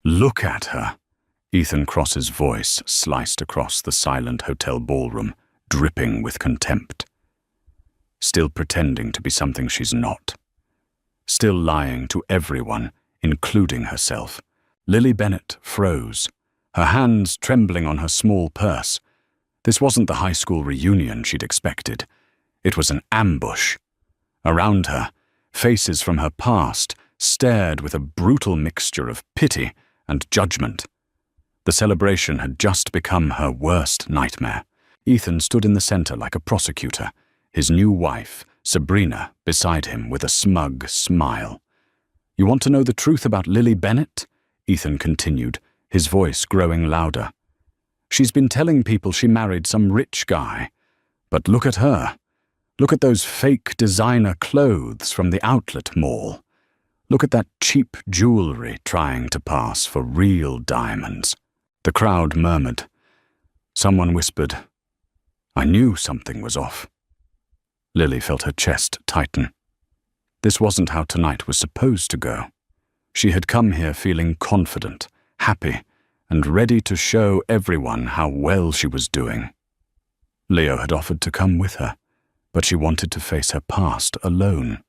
Look at her. Ethan Cross's voice sliced across the silent hotel ballroom, dripping with contempt. Still pretending to be something she's not. Still lying to everyone, including herself. Lily Bennett froze, her hands trembling on her small purse. This wasn't the high school reunion she'd expected. It was an ambush. Around her, faces from her past stared with a brutal mixture of pity and judgment. The celebration had just become her worst nightmare. Ethan stood in the center like a prosecutor, his new wife, Sabrina, beside him with a smug smile. "You want to know the truth about Lily Bennett?" Ethan continued, his voice growing louder. "She's been telling people she married some rich guy. But look at her. Look at those fake designer clothes from the outlet mall. Look at that cheap jewelry trying to pass for real diamonds." The crowd murmured. Someone whispered, "I knew something was off." Lily felt her chest tighten. This wasn't how tonight was supposed to go. She had come here feeling confident, happy, and ready to show everyone how well she was doing. Leo had offered to come with her, but she wanted to face her past alone.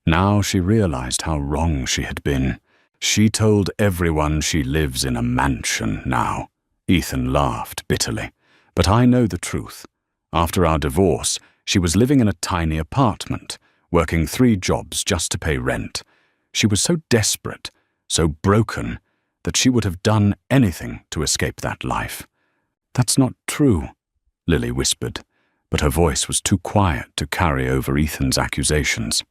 Now she realized how wrong she had been. She told everyone she lives in a mansion now. Ethan laughed bitterly. "But I know the truth. After our divorce, she was living in a tiny apartment, working 3 jobs just to pay rent. She was so desperate, so broken, that she would have done anything to escape that life." "That's not true," Lily whispered, but her voice was too quiet to carry over Ethan's accusations.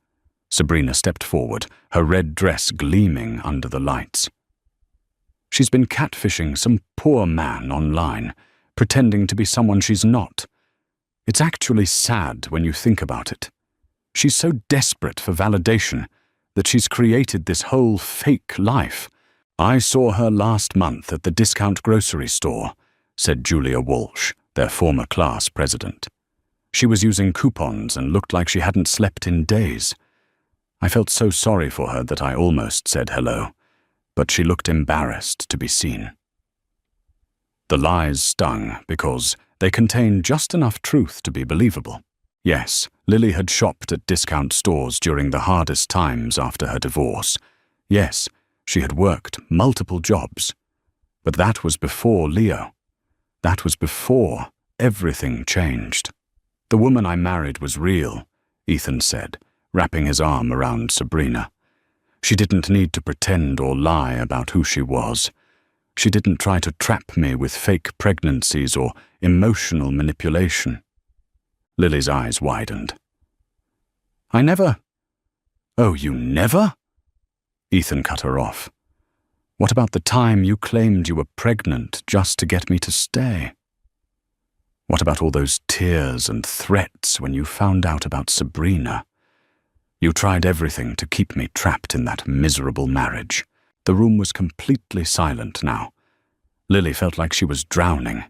Sabrina stepped forward, her red dress gleaming under the lights. "She's been catfishing some poor man online, pretending to be someone she's not. It's actually sad when you think about it. She's so desperate for validation that she's created this whole fake life. I saw her last month at the discount grocery store," said Julia Walsh, their former class president. "She was using coupons and looked like she hadn't slept in days. I felt so sorry for her that I almost said hello, but she looked embarrassed to be seen." The lies stung because they contained just enough truth to be believable. Yes, Lily had shopped at discount stores during the hardest times after her divorce. Yes, she had worked multiple jobs. But that was before Leo. That was before everything changed. "The woman I married was real," Ethan said, wrapping his arm around Sabrina. "She didn't need to pretend or lie about who she was. She didn't try to trap me with fake pregnancies or emotional manipulation." Lily's eyes widened. "I never—" "Oh, you never?" Ethan cut her off. "What about the time you claimed you were pregnant just to get me to stay? What about all those tears and threats when you found out about Sabrina? You tried everything to keep me trapped in that miserable marriage." The room was completely silent now. Lily felt like she was drowning.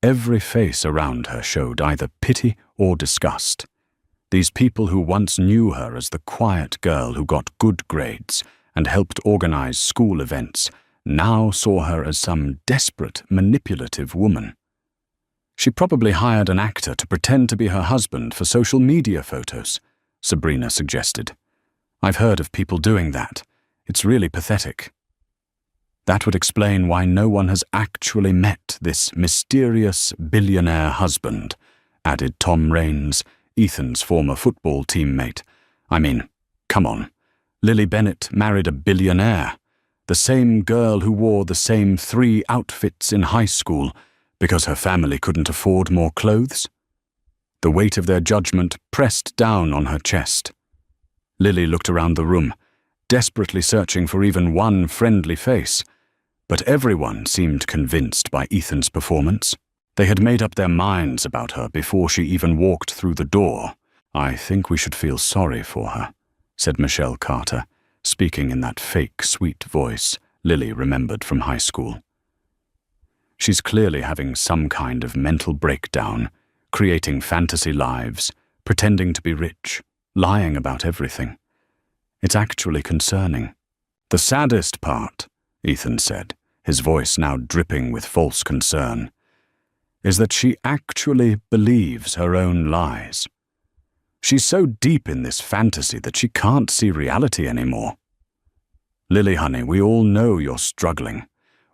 Every face around her showed either pity or disgust. These people who once knew her as the quiet girl who got good grades and helped organize school events now saw her as some desperate, manipulative woman. "She probably hired an actor to pretend to be her husband for social media photos," Sabrina suggested. "I've heard of people doing that. It's really pathetic." "That would explain why no one has actually met this mysterious billionaire husband," added Tom Raines, Ethan's former football teammate. "I mean, come on. Lily Bennett married a billionaire, the same girl who wore the same 3 outfits in high school because her family couldn't afford more clothes." The weight of their judgment pressed down on her chest. Lily looked around the room, desperately searching for even one friendly face, but everyone seemed convinced by Ethan's performance. They had made up their minds about her before she even walked through the door. "I think we should feel sorry for her," said Michelle Carter, speaking in that fake, sweet voice Lily remembered from high school. "She's clearly having some kind of mental breakdown, creating fantasy lives, pretending to be rich, lying about everything. It's actually concerning. The saddest part," Ethan said, his voice now dripping with false concern, is that she actually believes her own lies. She's so deep in this fantasy that she can't see reality anymore. Lily, honey, we all know you're struggling.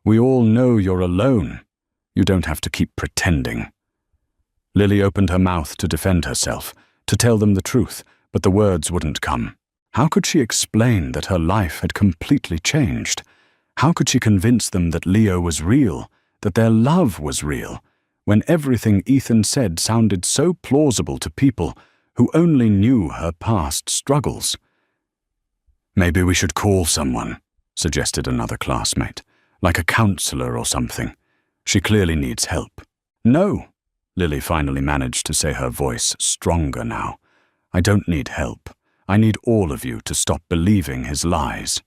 We all know you're alone. You don't have to keep pretending. Lily opened her mouth to defend herself, to tell them the truth, but the words wouldn't come. How could she explain that her life had completely changed? How could she convince them that Leo was real, that their love was real, when everything Ethan said sounded so plausible to people who only knew her past struggles? Maybe we should call someone, suggested another classmate, like a counselor or something. She clearly needs help. No, Lily finally managed to say, her voice stronger now. I don't need help. I need all of you to stop believing his lies.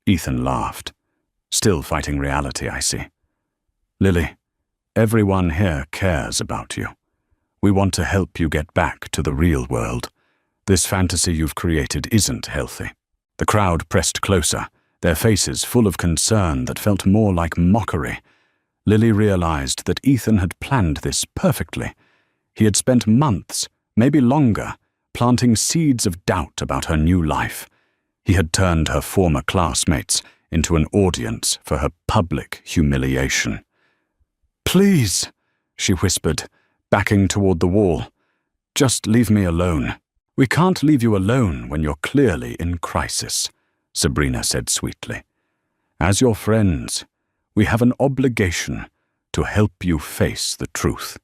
Ethan laughed. Still fighting reality, I see. Lily, everyone here cares about you. We want to help you get back to the real world. This fantasy you've created isn't healthy. The crowd pressed closer, their faces full of concern that felt more like mockery. Lily realized that Ethan had planned this perfectly. He had spent months, maybe longer, planting seeds of doubt about her new life. He had turned her former classmates into an audience for her public humiliation. Please, she whispered, backing toward the wall. Just leave me alone. We can't leave you alone when you're clearly in crisis, Sabrina said sweetly. As your friends, we have an obligation to help you face the truth.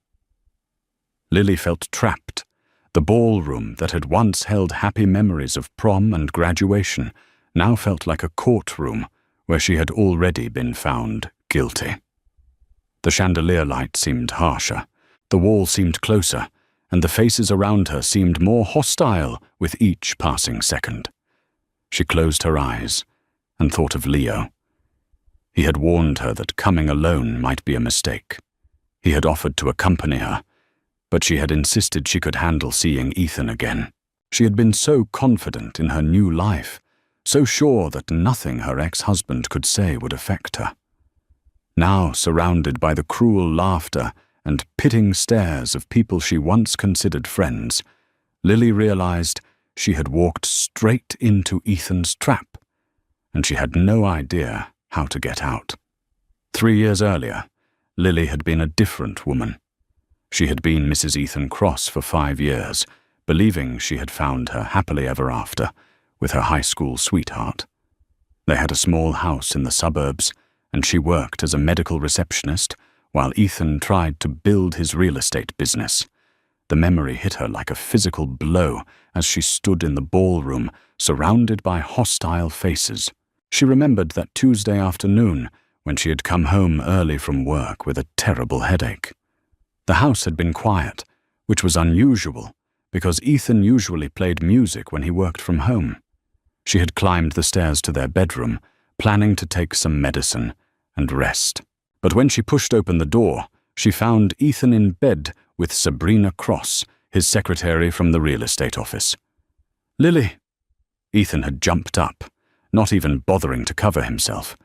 Lily felt trapped. The ballroom that had once held happy memories of prom and graduation now felt like a courtroom where she had already been found guilty. The chandelier light seemed harsher, the wall seemed closer, and the faces around her seemed more hostile with each passing second. She closed her eyes and thought of Leo. He had warned her that coming alone might be a mistake. He had offered to accompany her, but she had insisted she could handle seeing Ethan again. She had been so confident in her new life, so sure that nothing her ex-husband could say would affect her. Now, surrounded by the cruel laughter and pitting stares of people she once considered friends, Lily realized she had walked straight into Ethan's trap, and she had no idea how to get out. 3 years earlier, Lily had been a different woman. She had been Mrs. Ethan Cross for 5 years, believing she had found her happily ever after with her high school sweetheart. They had a small house in the suburbs, and she worked as a medical receptionist while Ethan tried to build his real estate business. The memory hit her like a physical blow as she stood in the ballroom, surrounded by hostile faces. She remembered that Tuesday afternoon when she had come home early from work with a terrible headache. The house had been quiet, which was unusual because Ethan usually played music when he worked from home. She had climbed the stairs to their bedroom, planning to take some medicine and rest. But when she pushed open the door, she found Ethan in bed with Sabrina Cross, his secretary from the real estate office. Lily! Ethan had jumped up, not even bothering to cover himself.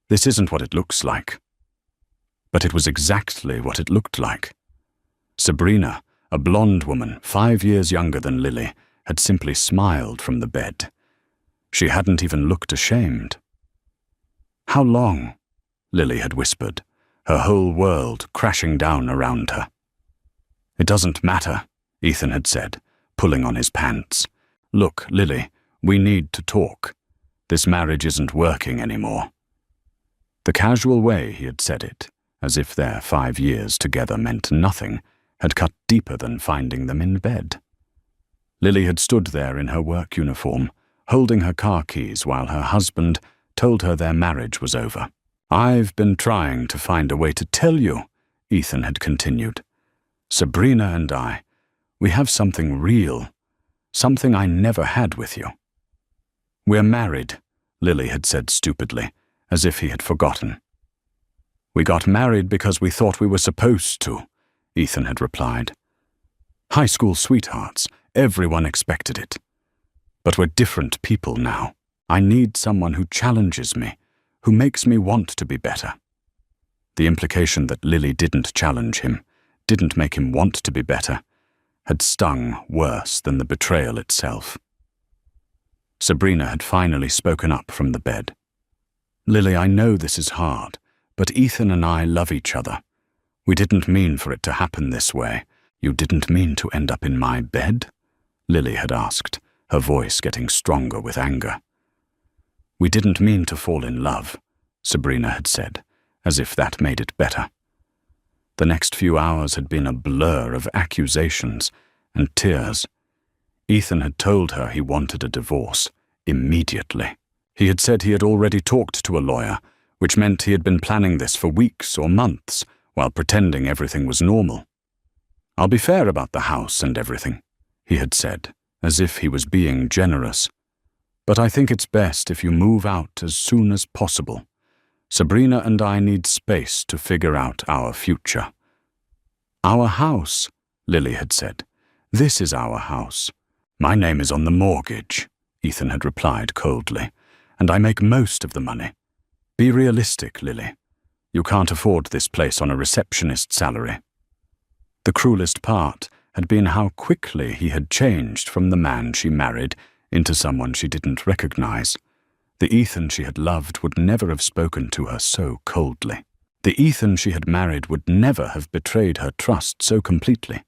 This isn't what it looks like. But it was exactly what it looked like. Sabrina, a blonde woman 5 years younger than Lily, had simply smiled from the bed. She hadn't even looked ashamed. How long? Lily had whispered, her whole world crashing down around her. It doesn't matter, Ethan had said, pulling on his pants. Look, Lily, we need to talk. This marriage isn't working anymore. The casual way he had said it, as if their 5 years together meant nothing, had cut deeper than finding them in bed. Lily had stood there in her work uniform, holding her car keys while her husband told her their marriage was over. I've been trying to find a way to tell you, Ethan had continued. Sabrina and I, we have something real, something I never had with you. We're married, Lily had said stupidly, as if he had forgotten. We got married because we thought we were supposed to, Ethan had replied. High school sweethearts, everyone expected it. But we're different people now. I need someone who challenges me, who makes me want to be better. The implication that Lily didn't challenge him, didn't make him want to be better, had stung worse than the betrayal itself. Sabrina had finally spoken up from the bed. "Lily, I know this is hard, but Ethan and I love each other. We didn't mean for it to happen this way. You didn't mean to end up in my bed?" Lily had asked, her voice getting stronger with anger. "We didn't mean to fall in love," Sabrina had said, as if that made it better. The next few hours had been a blur of accusations and tears. Ethan had told her he wanted a divorce, immediately. He had said he had already talked to a lawyer, which meant he had been planning this for weeks or months, while pretending everything was normal. "I'll be fair about the house and everything," he had said, as if he was being generous. "But I think it's best if you move out as soon as possible. Sabrina and I need space to figure out our future." "Our house," Lily had said. "This is our house." "My name is on the mortgage," Ethan had replied coldly, "and I make most of the money. Be realistic, Lily. You can't afford this place on a receptionist salary." The cruelest part had been how quickly he had changed from the man she married into someone she didn't recognize. The Ethan she had loved would never have spoken to her so coldly. The Ethan she had married would never have betrayed her trust so completely.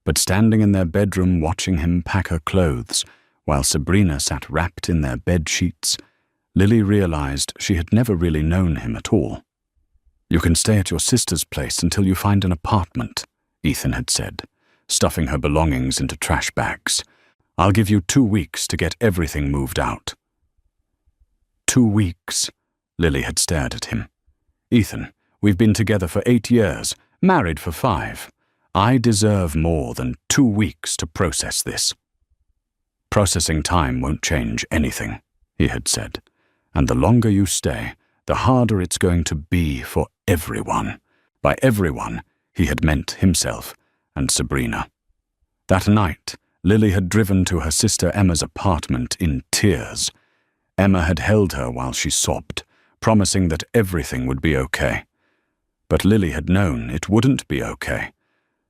But standing in their bedroom watching him pack her clothes, while Sabrina sat wrapped in their bed sheets, Lily realized she had never really known him at all. "You can stay at your sister's place until you find an apartment," Ethan had said, stuffing her belongings into trash bags. "I'll give you 2 weeks to get everything moved out." 2 weeks, Lily had stared at him. "Ethan, we've been together for 8 years, married for 5. I deserve more than 2 weeks to process this." "Processing time won't change anything," he had said, "and the longer you stay, the harder it's going to be for everyone." By everyone, he had meant himself and Sabrina. That night, Lily had driven to her sister Emma's apartment in tears. Emma had held her while she sobbed, promising that everything would be okay. But Lily had known it wouldn't be okay.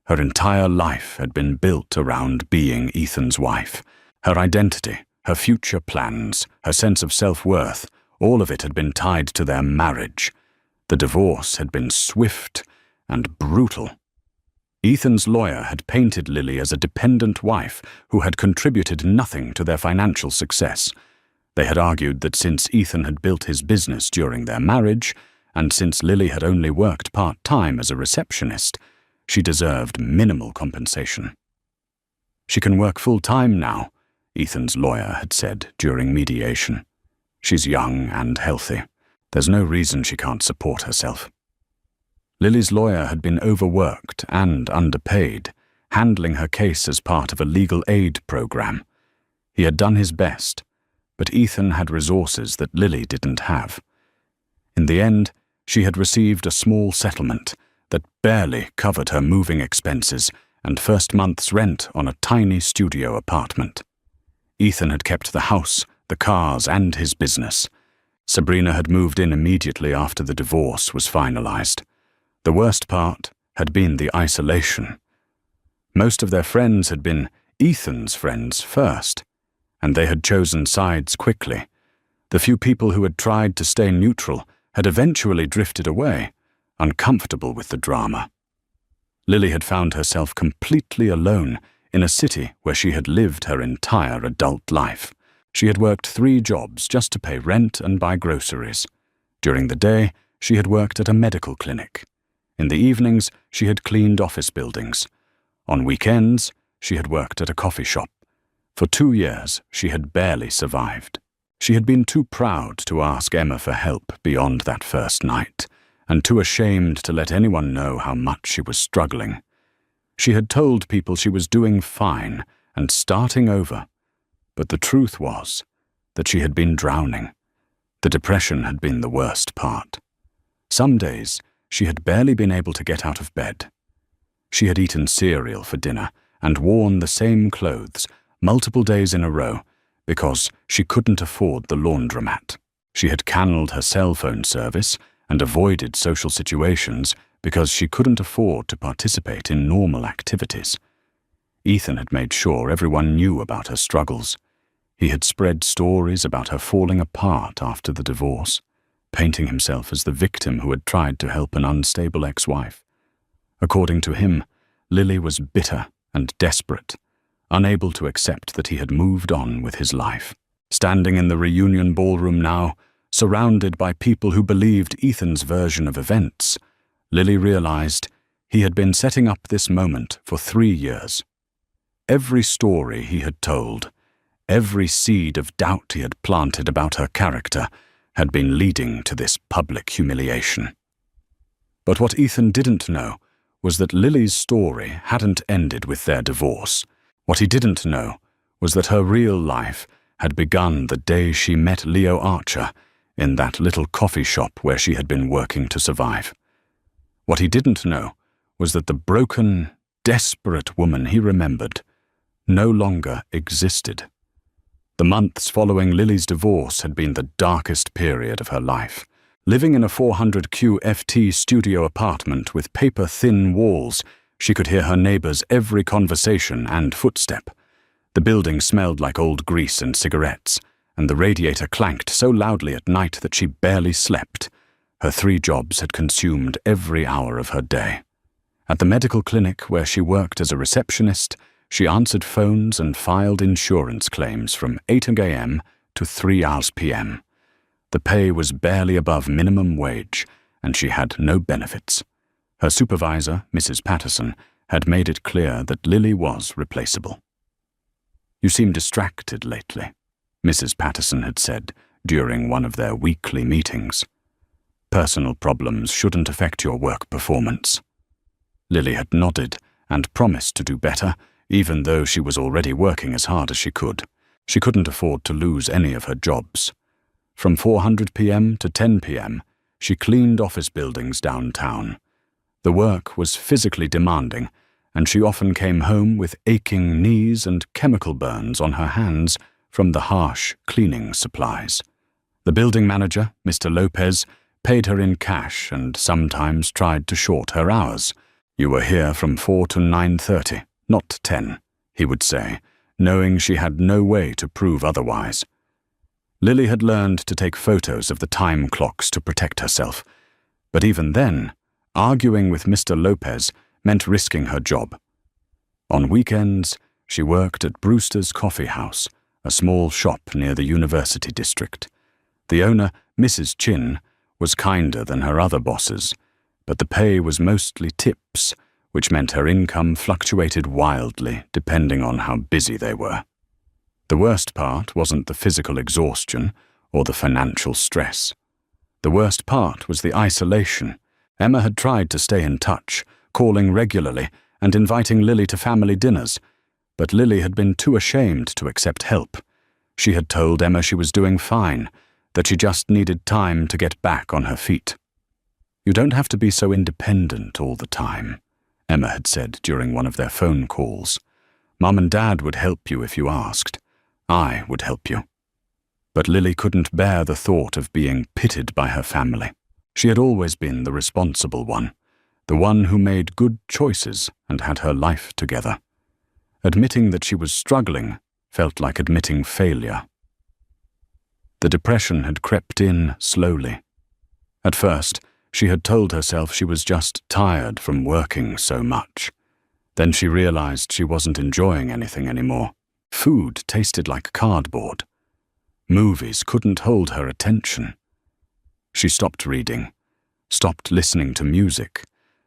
Her entire life had been built around being Ethan's wife. Her identity, her future plans, her sense of self-worth, all of it had been tied to their marriage. The divorce had been swift and brutal. Ethan's lawyer had painted Lily as a dependent wife who had contributed nothing to their financial success. They had argued that since Ethan had built his business during their marriage, and since Lily had only worked part-time as a receptionist, she deserved minimal compensation. "She can work full-time now," Ethan's lawyer had said during mediation. "She's young and healthy. There's no reason she can't support herself." Lily's lawyer had been overworked and underpaid, handling her case as part of a legal aid program. He had done his best, but Ethan had resources that Lily didn't have. In the end, she had received a small settlement that barely covered her moving expenses and first month's rent on a tiny studio apartment. Ethan had kept the house, the cars, and his business. Sabrina had moved in immediately after the divorce was finalized. The worst part had been the isolation. Most of their friends had been Ethan's friends first, and they had chosen sides quickly. The few people who had tried to stay neutral had eventually drifted away, uncomfortable with the drama. Lily had found herself completely alone in a city where she had lived her entire adult life. She had worked 3 jobs just to pay rent and buy groceries. During the day, she had worked at a medical clinic. In the evenings, she had cleaned office buildings. On weekends, she had worked at a coffee shop. For 2 years, she had barely survived. She had been too proud to ask Emma for help beyond that first night, and too ashamed to let anyone know how much she was struggling. She had told people she was doing fine and starting over, but the truth was that she had been drowning. The depression had been the worst part. Some days, she had barely been able to get out of bed. She had eaten cereal for dinner and worn the same clothes multiple days in a row because she couldn't afford the laundromat. She had cannelled her cell phone service and avoided social situations because she couldn't afford to participate in normal activities. Ethan had made sure everyone knew about her struggles. He had spread stories about her falling apart after the divorce, painting himself as the victim who had tried to help an unstable ex-wife. According to him, Lily was bitter and desperate, unable to accept that he had moved on with his life. Standing in the reunion ballroom now, surrounded by people who believed Ethan's version of events, Lily realized he had been setting up this moment for 3 years. Every story he had told, every seed of doubt he had planted about her character, had been leading to this public humiliation. But what Ethan didn't know was that Lily's story hadn't ended with their divorce. What he didn't know was that her real life had begun the day she met Leo Archer in that little coffee shop where she had been working to survive. What he didn't know was that the broken, desperate woman he remembered no longer existed. The months following Lily's divorce had been the darkest period of her life. Living in a 400 QFT studio apartment with paper-thin walls, she could hear her neighbors' every conversation and footstep. The building smelled like old grease and cigarettes, and the radiator clanked so loudly at night that she barely slept. Her 3 jobs had consumed every hour of her day. At the medical clinic where she worked as a receptionist, she answered phones and filed insurance claims from 8 a.m. to 3 p.m. The pay was barely above minimum wage, and she had no benefits. Her supervisor, Mrs. Patterson, had made it clear that Lily was replaceable. "You seem distracted lately," Mrs. Patterson had said during one of their weekly meetings. "Personal problems shouldn't affect your work performance." Lily had nodded and promised to do better, even though she was already working as hard as she could. She couldn't afford to lose any of her jobs. From 400 p.m. to 10 p.m., she cleaned office buildings downtown. The work was physically demanding, and she often came home with aching knees and chemical burns on her hands from the harsh cleaning supplies. The building manager, Mr. Lopez, paid her in cash and sometimes tried to short her hours. "You were here from 4 to 9:30, not 10, he would say, knowing she had no way to prove otherwise. Lily had learned to take photos of the time clocks to protect herself, but even then, arguing with Mr. Lopez meant risking her job. On weekends, she worked at Brewster's Coffee House, a small shop near the University District. The owner, Mrs. Chin, was kinder than her other bosses, but the pay was mostly tips, which meant her income fluctuated wildly depending on how busy they were. The worst part wasn't the physical exhaustion or the financial stress. The worst part was the isolation. Emma had tried to stay in touch, calling regularly and inviting Lily to family dinners, but Lily had been too ashamed to accept help. She had told Emma she was doing fine, that she just needed time to get back on her feet. "You don't have to be so independent all the time," Emma had said during one of their phone calls. "Mum and Dad would help you if you asked. I would help you." But Lily couldn't bear the thought of being pitied by her family. She had always been the responsible one, the one who made good choices and had her life together. Admitting that she was struggling felt like admitting failure. The depression had crept in slowly. At first, she had told herself she was just tired from working so much. Then she realized she wasn't enjoying anything anymore. Food tasted like cardboard. Movies couldn't hold her attention. She stopped reading, stopped listening to music,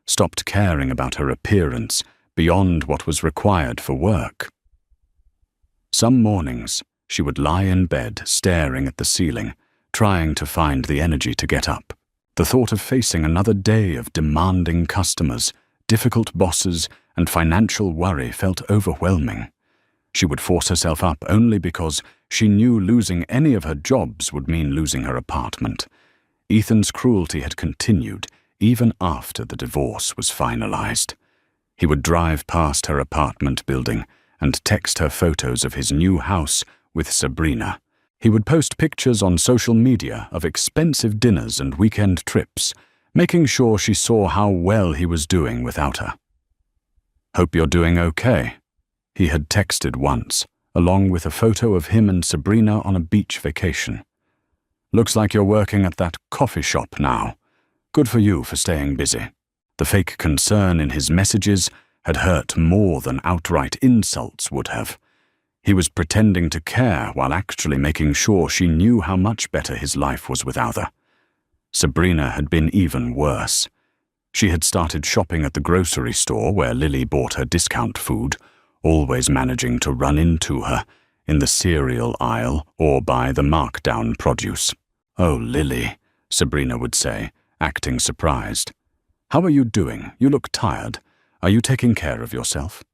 stopped caring about her appearance beyond what was required for work. Some mornings, she would lie in bed staring at the ceiling, trying to find the energy to get up. The thought of facing another day of demanding customers, difficult bosses, and financial worry felt overwhelming. She would force herself up only because she knew losing any of her jobs would mean losing her apartment. Ethan's cruelty had continued even after the divorce was finalized. He would drive past her apartment building and text her photos of his new house with Sabrina. He would post pictures on social media of expensive dinners and weekend trips, making sure she saw how well he was doing without her. "Hope you're doing okay," he had texted once, along with a photo of him and Sabrina on a beach vacation. "Looks like you're working at that coffee shop now. Good for you for staying busy." The fake concern in his messages had hurt more than outright insults would have. He was pretending to care while actually making sure she knew how much better his life was without her. Sabrina had been even worse. She had started shopping at the grocery store where Lily bought her discount food, always managing to run into her in the cereal aisle or buy the markdown produce. "Oh, Lily," Sabrina would say, acting surprised. "How are you doing? You look tired. Are you taking care of yourself?"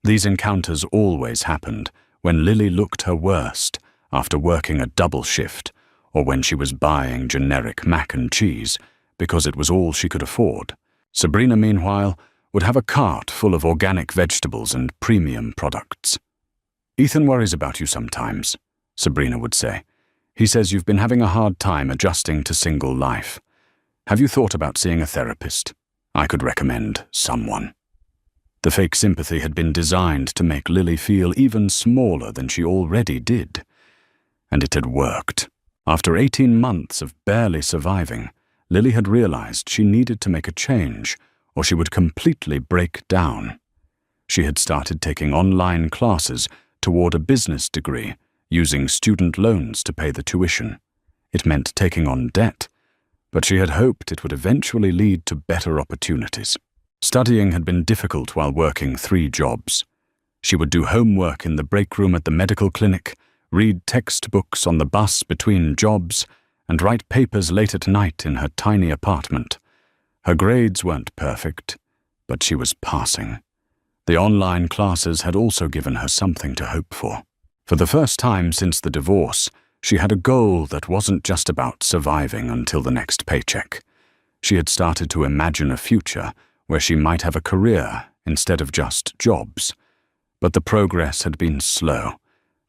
These encounters always happened when Lily looked her worst after working a double shift or when she was buying generic mac and cheese because it was all she could afford. Sabrina, meanwhile, would have a cart full of organic vegetables and premium products. "Ethan worries about you sometimes," Sabrina would say. "He says you've been having a hard time adjusting to single life. Have you thought about seeing a therapist? I could recommend someone." The fake sympathy had been designed to make Lily feel even smaller than she already did. And it had worked. After 18 months of barely surviving, Lily had realized she needed to make a change, or she would completely break down. She had started taking online classes toward a business degree, using student loans to pay the tuition. It meant taking on debt, but she had hoped it would eventually lead to better opportunities. Studying had been difficult while working 3 jobs. She would do homework in the break room at the medical clinic, read textbooks on the bus between jobs, and write papers late at night in her tiny apartment. Her grades weren't perfect, but she was passing. The online classes had also given her something to hope for. For the first time since the divorce, she had a goal that wasn't just about surviving until the next paycheck. She had started to imagine a future where she might have a career instead of just jobs. But the progress had been slow,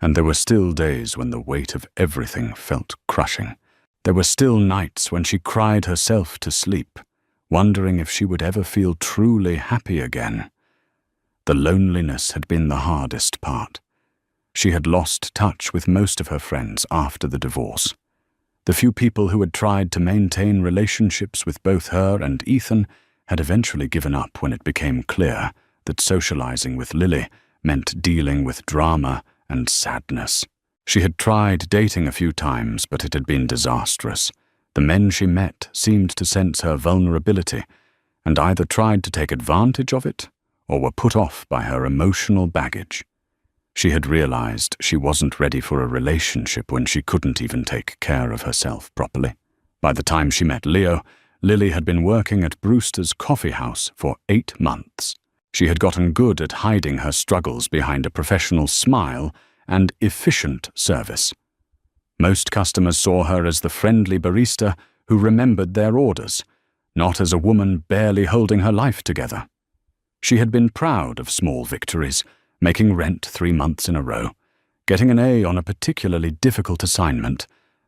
and there were still days when the weight of everything felt crushing. There were still nights when she cried herself to sleep, wondering if she would ever feel truly happy again. The loneliness had been the hardest part. She had lost touch with most of her friends after the divorce. The few people who had tried to maintain relationships with both her and Ethan had eventually given up when it became clear that socializing with Lily meant dealing with drama and sadness. She had tried dating a few times, but it had been disastrous. The men she met seemed to sense her vulnerability and either tried to take advantage of it or were put off by her emotional baggage. She had realized she wasn't ready for a relationship when she couldn't even take care of herself properly. By the time she met Leo, Lily had been working at Brewster's coffee house for 8 months. She had gotten good at hiding her struggles behind a professional smile and efficient service. Most customers saw her as the friendly barista who remembered their orders, not as a woman barely holding her life together. She had been proud of small victories, making rent 3 months in a row, getting an A on a particularly difficult assignment,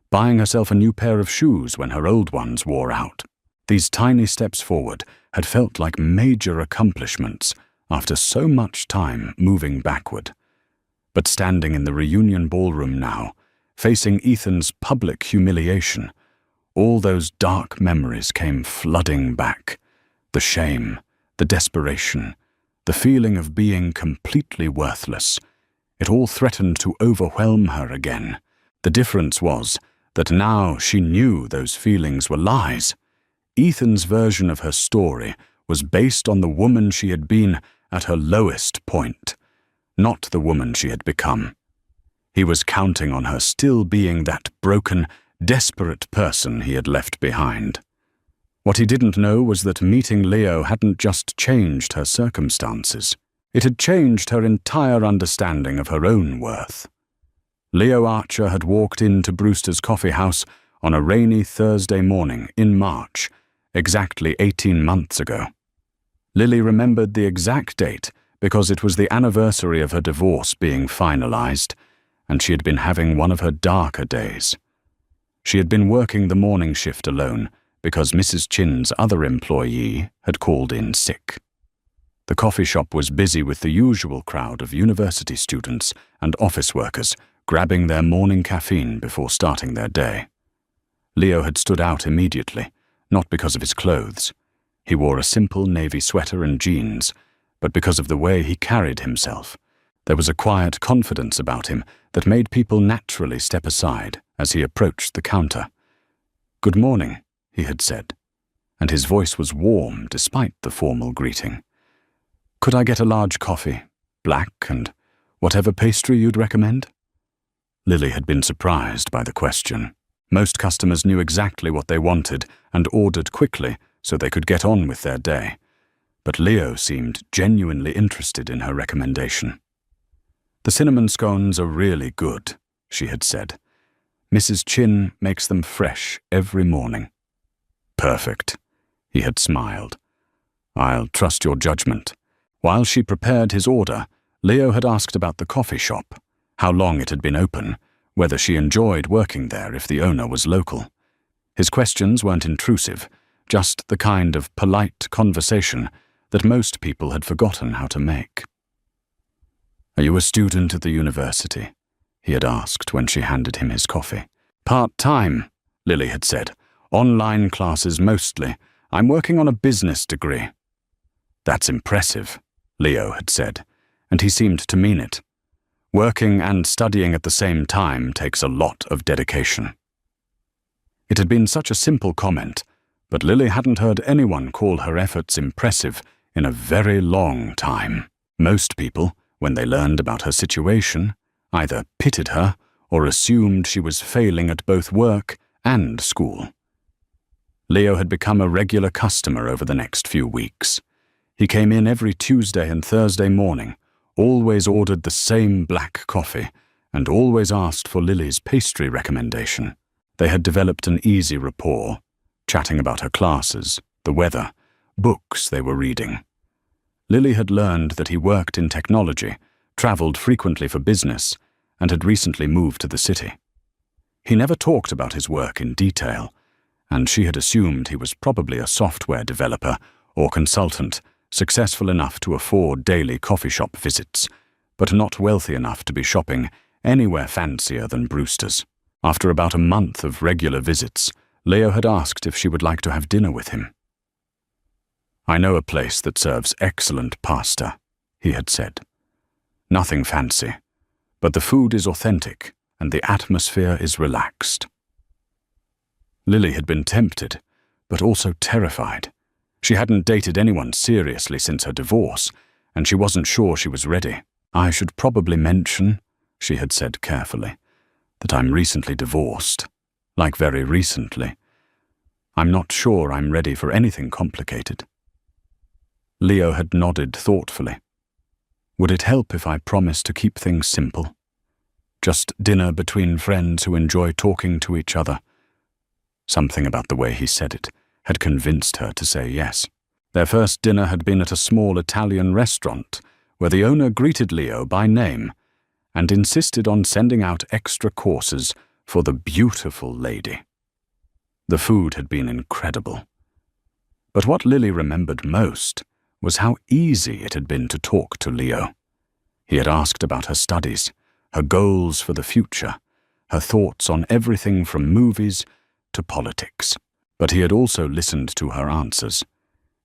buying herself a new pair of shoes when her old ones wore out. These tiny steps forward had felt like major accomplishments after so much time moving backward. But standing in the reunion ballroom now, facing Ethan's public humiliation, all those dark memories came flooding back. The shame, the desperation, the feeling of being completely worthless. It all threatened to overwhelm her again. The difference was that now she knew those feelings were lies. Ethan's version of her story was based on the woman she had been at her lowest point, not the woman she had become. He was counting on her still being that broken, desperate person he had left behind. What he didn't know was that meeting Leo hadn't just changed her circumstances. It had changed her entire understanding of her own worth. Leo Archer had walked into Brewster's coffee house on a rainy Thursday morning in March, exactly 18 months ago. Lily remembered the exact date because it was the anniversary of her divorce being finalized, and she had been having one of her darker days. She had been working the morning shift alone because Mrs. Chin's other employee had called in sick. The coffee shop was busy with the usual crowd of university students and office workers grabbing their morning caffeine before starting their day. Leo had stood out immediately, not because of his clothes. He wore a simple navy sweater and jeans, but because of the way he carried himself. There was a quiet confidence about him that made people naturally step aside as he approached the counter. "Good morning," he had said, and his voice was warm despite the formal greeting. "Could I get a large coffee, black, and whatever pastry you'd recommend?" Lily had been surprised by the question. Most customers knew exactly what they wanted and ordered quickly so they could get on with their day. But Leo seemed genuinely interested in her recommendation. "The cinnamon scones are really good," she had said. "Mrs. Chin makes them fresh every morning." "Perfect," he had smiled. "I'll trust your judgment." While she prepared his order, Leo had asked about the coffee shop, how long it had been open, whether she enjoyed working there if the owner was local. His questions weren't intrusive, just the kind of polite conversation that most people had forgotten how to make. "Are you a student at the university?" he had asked when she handed him his coffee. "Part-time," Lily had said. "Online classes mostly. I'm working on a business degree." "That's impressive," Leo had said, and he seemed to mean it. Working and studying at the same time takes a lot of dedication. It had been such a simple comment, but Lily hadn't heard anyone call her efforts impressive in a very long time. Most people, when they learned about her situation, either pitied her or assumed she was failing at both work and school. Leo had become a regular customer over the next few weeks. He came in every Tuesday and Thursday morning, always ordered the same black coffee, and always asked for Lily's pastry recommendation. They had developed an easy rapport, chatting about her classes, the weather, books they were reading. Lily had learned that he worked in technology, traveled frequently for business, and had recently moved to the city. He never talked about his work in detail, and she had assumed he was probably a software developer or consultant, successful enough to afford daily coffee shop visits, but not wealthy enough to be shopping anywhere fancier than Brewster's. After about a month of regular visits, Leo had asked if she would like to have dinner with him. "I know a place that serves excellent pasta," he had said. "Nothing fancy, but the food is authentic and the atmosphere is relaxed." Lily had been tempted, but also terrified. She hadn't dated anyone seriously since her divorce, and she wasn't sure she was ready. "I should probably mention," she had said carefully, "that I'm recently divorced. Like very recently. I'm not sure I'm ready for anything complicated." Leo had nodded thoughtfully. "Would it help if I promised to keep things simple? Just dinner between friends who enjoy talking to each other?" Something about the way he said it had convinced her to say yes. Their first dinner had been at a small Italian restaurant where the owner greeted Leo by name and insisted on sending out extra courses for the beautiful lady. The food had been incredible. But what Lily remembered most was how easy it had been to talk to Leo. He had asked about her studies, her goals for the future, her thoughts on everything from movies to politics. But he had also listened to her answers.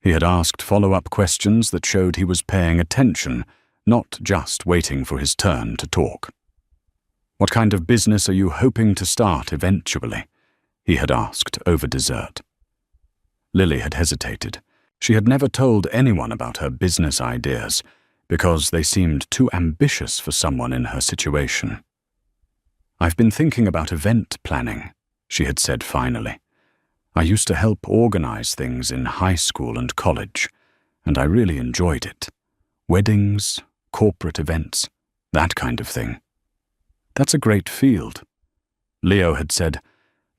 He had asked follow-up questions that showed he was paying attention, not just waiting for his turn to talk. "What kind of business are you hoping to start eventually?" he had asked over dessert. Lily had hesitated. She had never told anyone about her business ideas because they seemed too ambitious for someone in her situation. "I've been thinking about event planning," she had said finally. "I used to help organize things in high school and college, and I really enjoyed it. Weddings, corporate events, that kind of thing." "That's a great field." Leo had said,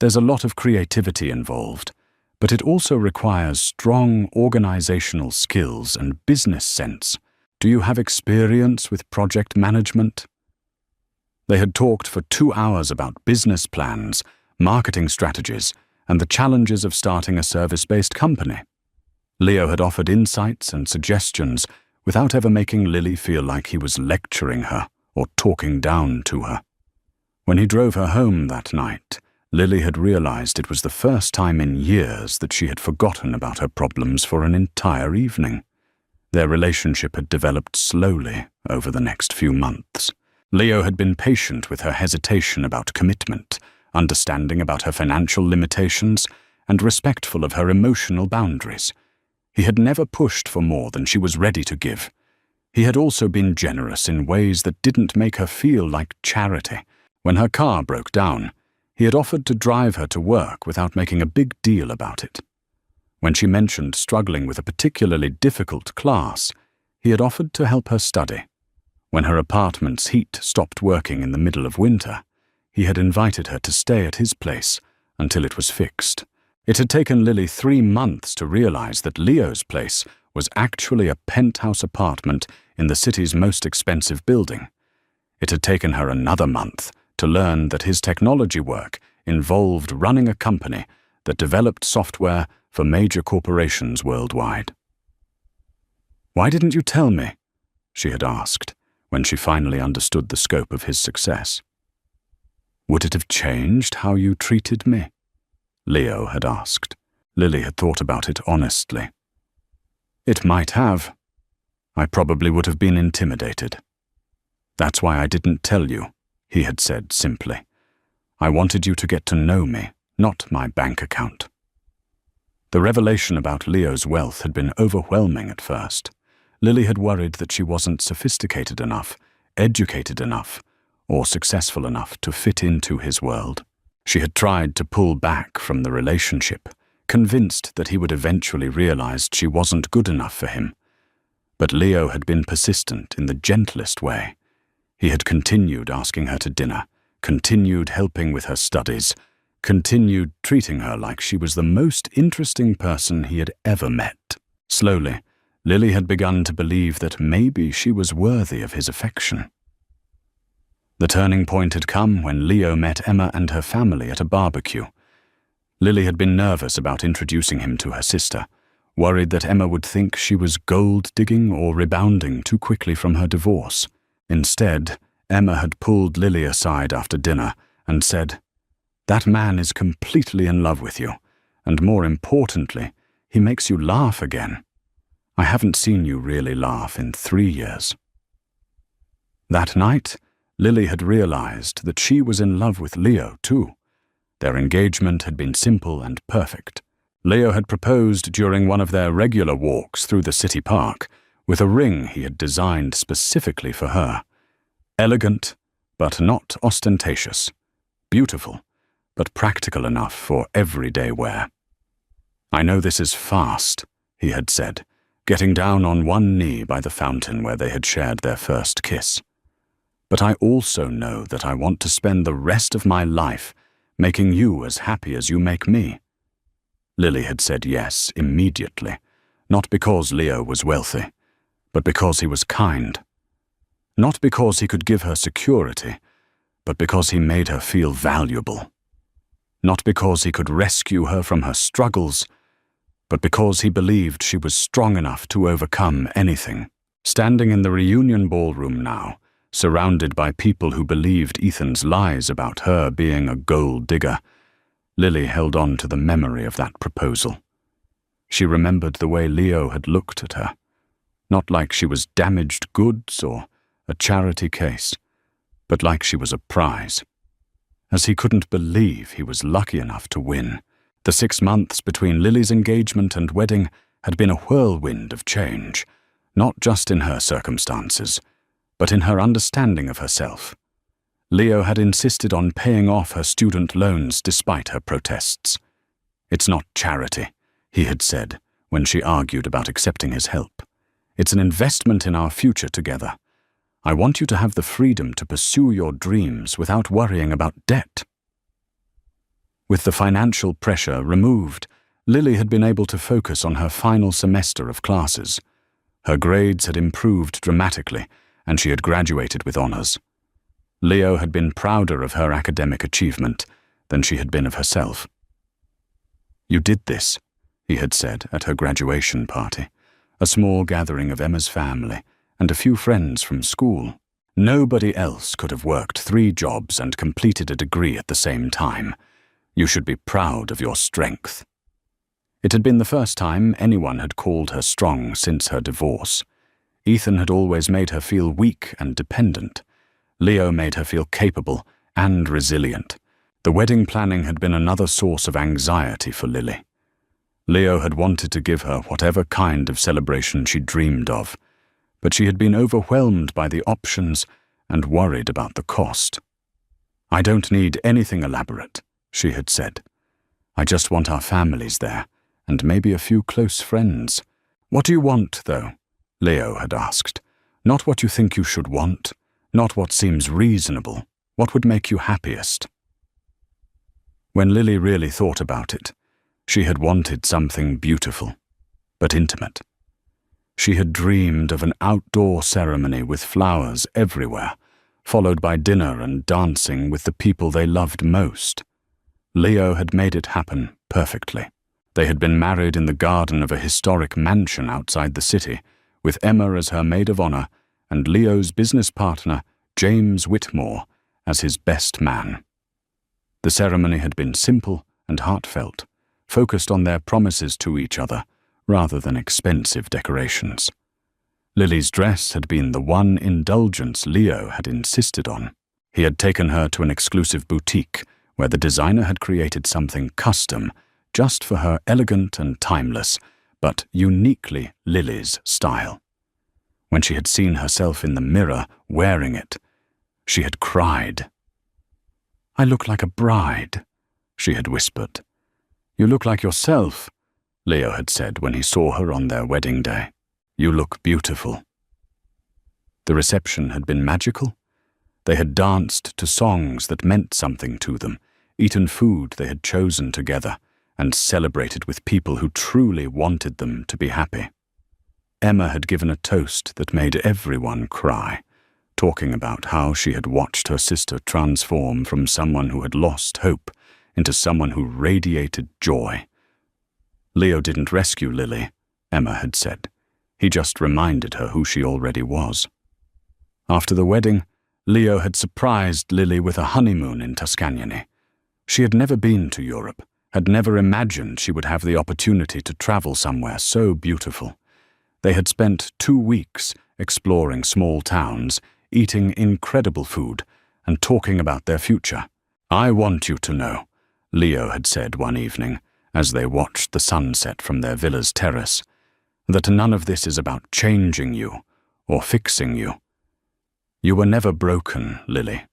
"There's a lot of creativity involved, but it also requires strong organizational skills and business sense. Do you have experience with project management?" They had talked for 2 hours about business plans, marketing strategies, and the challenges of starting a service-based company. Leo had offered insights and suggestions without ever making Lily feel like he was lecturing her or talking down to her. When he drove her home that night, Lily had realized it was the first time in years that she had forgotten about her problems for an entire evening. Their relationship had developed slowly over the next few months. Leo had been patient with her hesitation about commitment, understanding about her financial limitations, and respectful of her emotional boundaries. He had never pushed for more than she was ready to give. He had also been generous in ways that didn't make her feel like charity. When her car broke down, he had offered to drive her to work without making a big deal about it. When she mentioned struggling with a particularly difficult class, he had offered to help her study. When her apartment's heat stopped working in the middle of winter, he had invited her to stay at his place until it was fixed. It had taken Lily 3 months to realize that Leo's place was actually a penthouse apartment in the city's most expensive building. It had taken her another month to learn that his technology work involved running a company that developed software for major corporations worldwide. "Why didn't you tell me?" she had asked when she finally understood the scope of his success. "Would it have changed how you treated me?" Leo had asked. Lily had thought about it honestly. "It might have. I probably would have been intimidated. That's why I didn't tell you," he had said simply. "I wanted you to get to know me, not my bank account." The revelation about Leo's wealth had been overwhelming at first. Lily had worried that she wasn't sophisticated enough, educated enough, or successful enough to fit into his world. She had tried to pull back from the relationship, convinced that he would eventually realize she wasn't good enough for him. But Leo had been persistent in the gentlest way. He had continued asking her to dinner, continued helping with her studies, continued treating her like she was the most interesting person he had ever met. Slowly, Lily had begun to believe that maybe she was worthy of his affection. The turning point had come when Leo met Emma and her family at a barbecue. Lily had been nervous about introducing him to her sister, worried that Emma would think she was gold-digging or rebounding too quickly from her divorce. Instead, Emma had pulled Lily aside after dinner and said, "That man is completely in love with you, and more importantly, he makes you laugh again. I haven't seen you really laugh in 3 years." That night, Lily had realized that she was in love with Leo too. Their engagement had been simple and perfect. Leo had proposed during one of their regular walks through the city park with a ring he had designed specifically for her. Elegant, but not ostentatious. Beautiful, but practical enough for everyday wear. "I know this is fast," he had said, getting down on one knee by the fountain where they had shared their first kiss. "But I also know that I want to spend the rest of my life making you as happy as you make me." Lily had said yes immediately, not because Leo was wealthy, but because he was kind. Not because he could give her security, but because he made her feel valuable. Not because he could rescue her from her struggles, but because he believed she was strong enough to overcome anything. Standing in the reunion ballroom now, surrounded by people who believed Ethan's lies about her being a gold digger, Lily held on to the memory of that proposal. She remembered the way Leo had looked at her, not like she was damaged goods or a charity case, but like she was a prize. As he couldn't believe he was lucky enough to win. The 6 months between Lily's engagement and wedding had been a whirlwind of change, not just in her circumstances, but in her understanding of herself. Leo had insisted on paying off her student loans despite her protests. "It's not charity," he had said when she argued about accepting his help. "It's an investment in our future together. I want you to have the freedom to pursue your dreams without worrying about debt." With the financial pressure removed, Lily had been able to focus on her final semester of classes. Her grades had improved dramatically, and she had graduated with honors. Leo had been prouder of her academic achievement than she had been of herself. "You did this," he had said at her graduation party, a small gathering of Emma's family and a few friends from school. "Nobody else could have worked 3 jobs and completed a degree at the same time. You should be proud of your strength." It had been the first time anyone had called her strong since her divorce. Ethan had always made her feel weak and dependent. Leo made her feel capable and resilient. The wedding planning had been another source of anxiety for Lily. Leo had wanted to give her whatever kind of celebration she dreamed of, but she had been overwhelmed by the options and worried about the cost. "I don't need anything elaborate," she had said. "I just want our families there, and maybe a few close friends." "What do you want, though?" Leo had asked. "Not what you think you should want, not what seems reasonable. What would make you happiest?" When Lily really thought about it, she had wanted something beautiful, but intimate. She had dreamed of an outdoor ceremony with flowers everywhere, followed by dinner and dancing with the people they loved most. Leo had made it happen perfectly. They had been married in the garden of a historic mansion outside the city, with Emma as her maid of honor and Leo's business partner, James Whitmore, as his best man. The ceremony had been simple and heartfelt, focused on their promises to each other rather than expensive decorations. Lily's dress had been the one indulgence Leo had insisted on. He had taken her to an exclusive boutique where the designer had created something custom just for her, elegant and timeless, but uniquely Lily's style. When she had seen herself in the mirror wearing it, she had cried. "I look like a bride," she had whispered. "You look like yourself," Leo had said when he saw her on their wedding day. "You look beautiful." The reception had been magical. They had danced to songs that meant something to them, eaten food they had chosen together, and celebrated with people who truly wanted them to be happy. Emma had given a toast that made everyone cry, talking about how she had watched her sister transform from someone who had lost hope into someone who radiated joy. "Leo didn't rescue Lily," Emma had said. "He just reminded her who she already was." After the wedding, Leo had surprised Lily with a honeymoon in Tuscany. She had never been to Europe, had never imagined she would have the opportunity to travel somewhere so beautiful. They had spent 2 weeks exploring small towns, eating incredible food, and talking about their future. "I want you to know," Leo had said one evening, as they watched the sunset from their villa's terrace, "that none of this is about changing you or fixing you. You were never broken, Lily.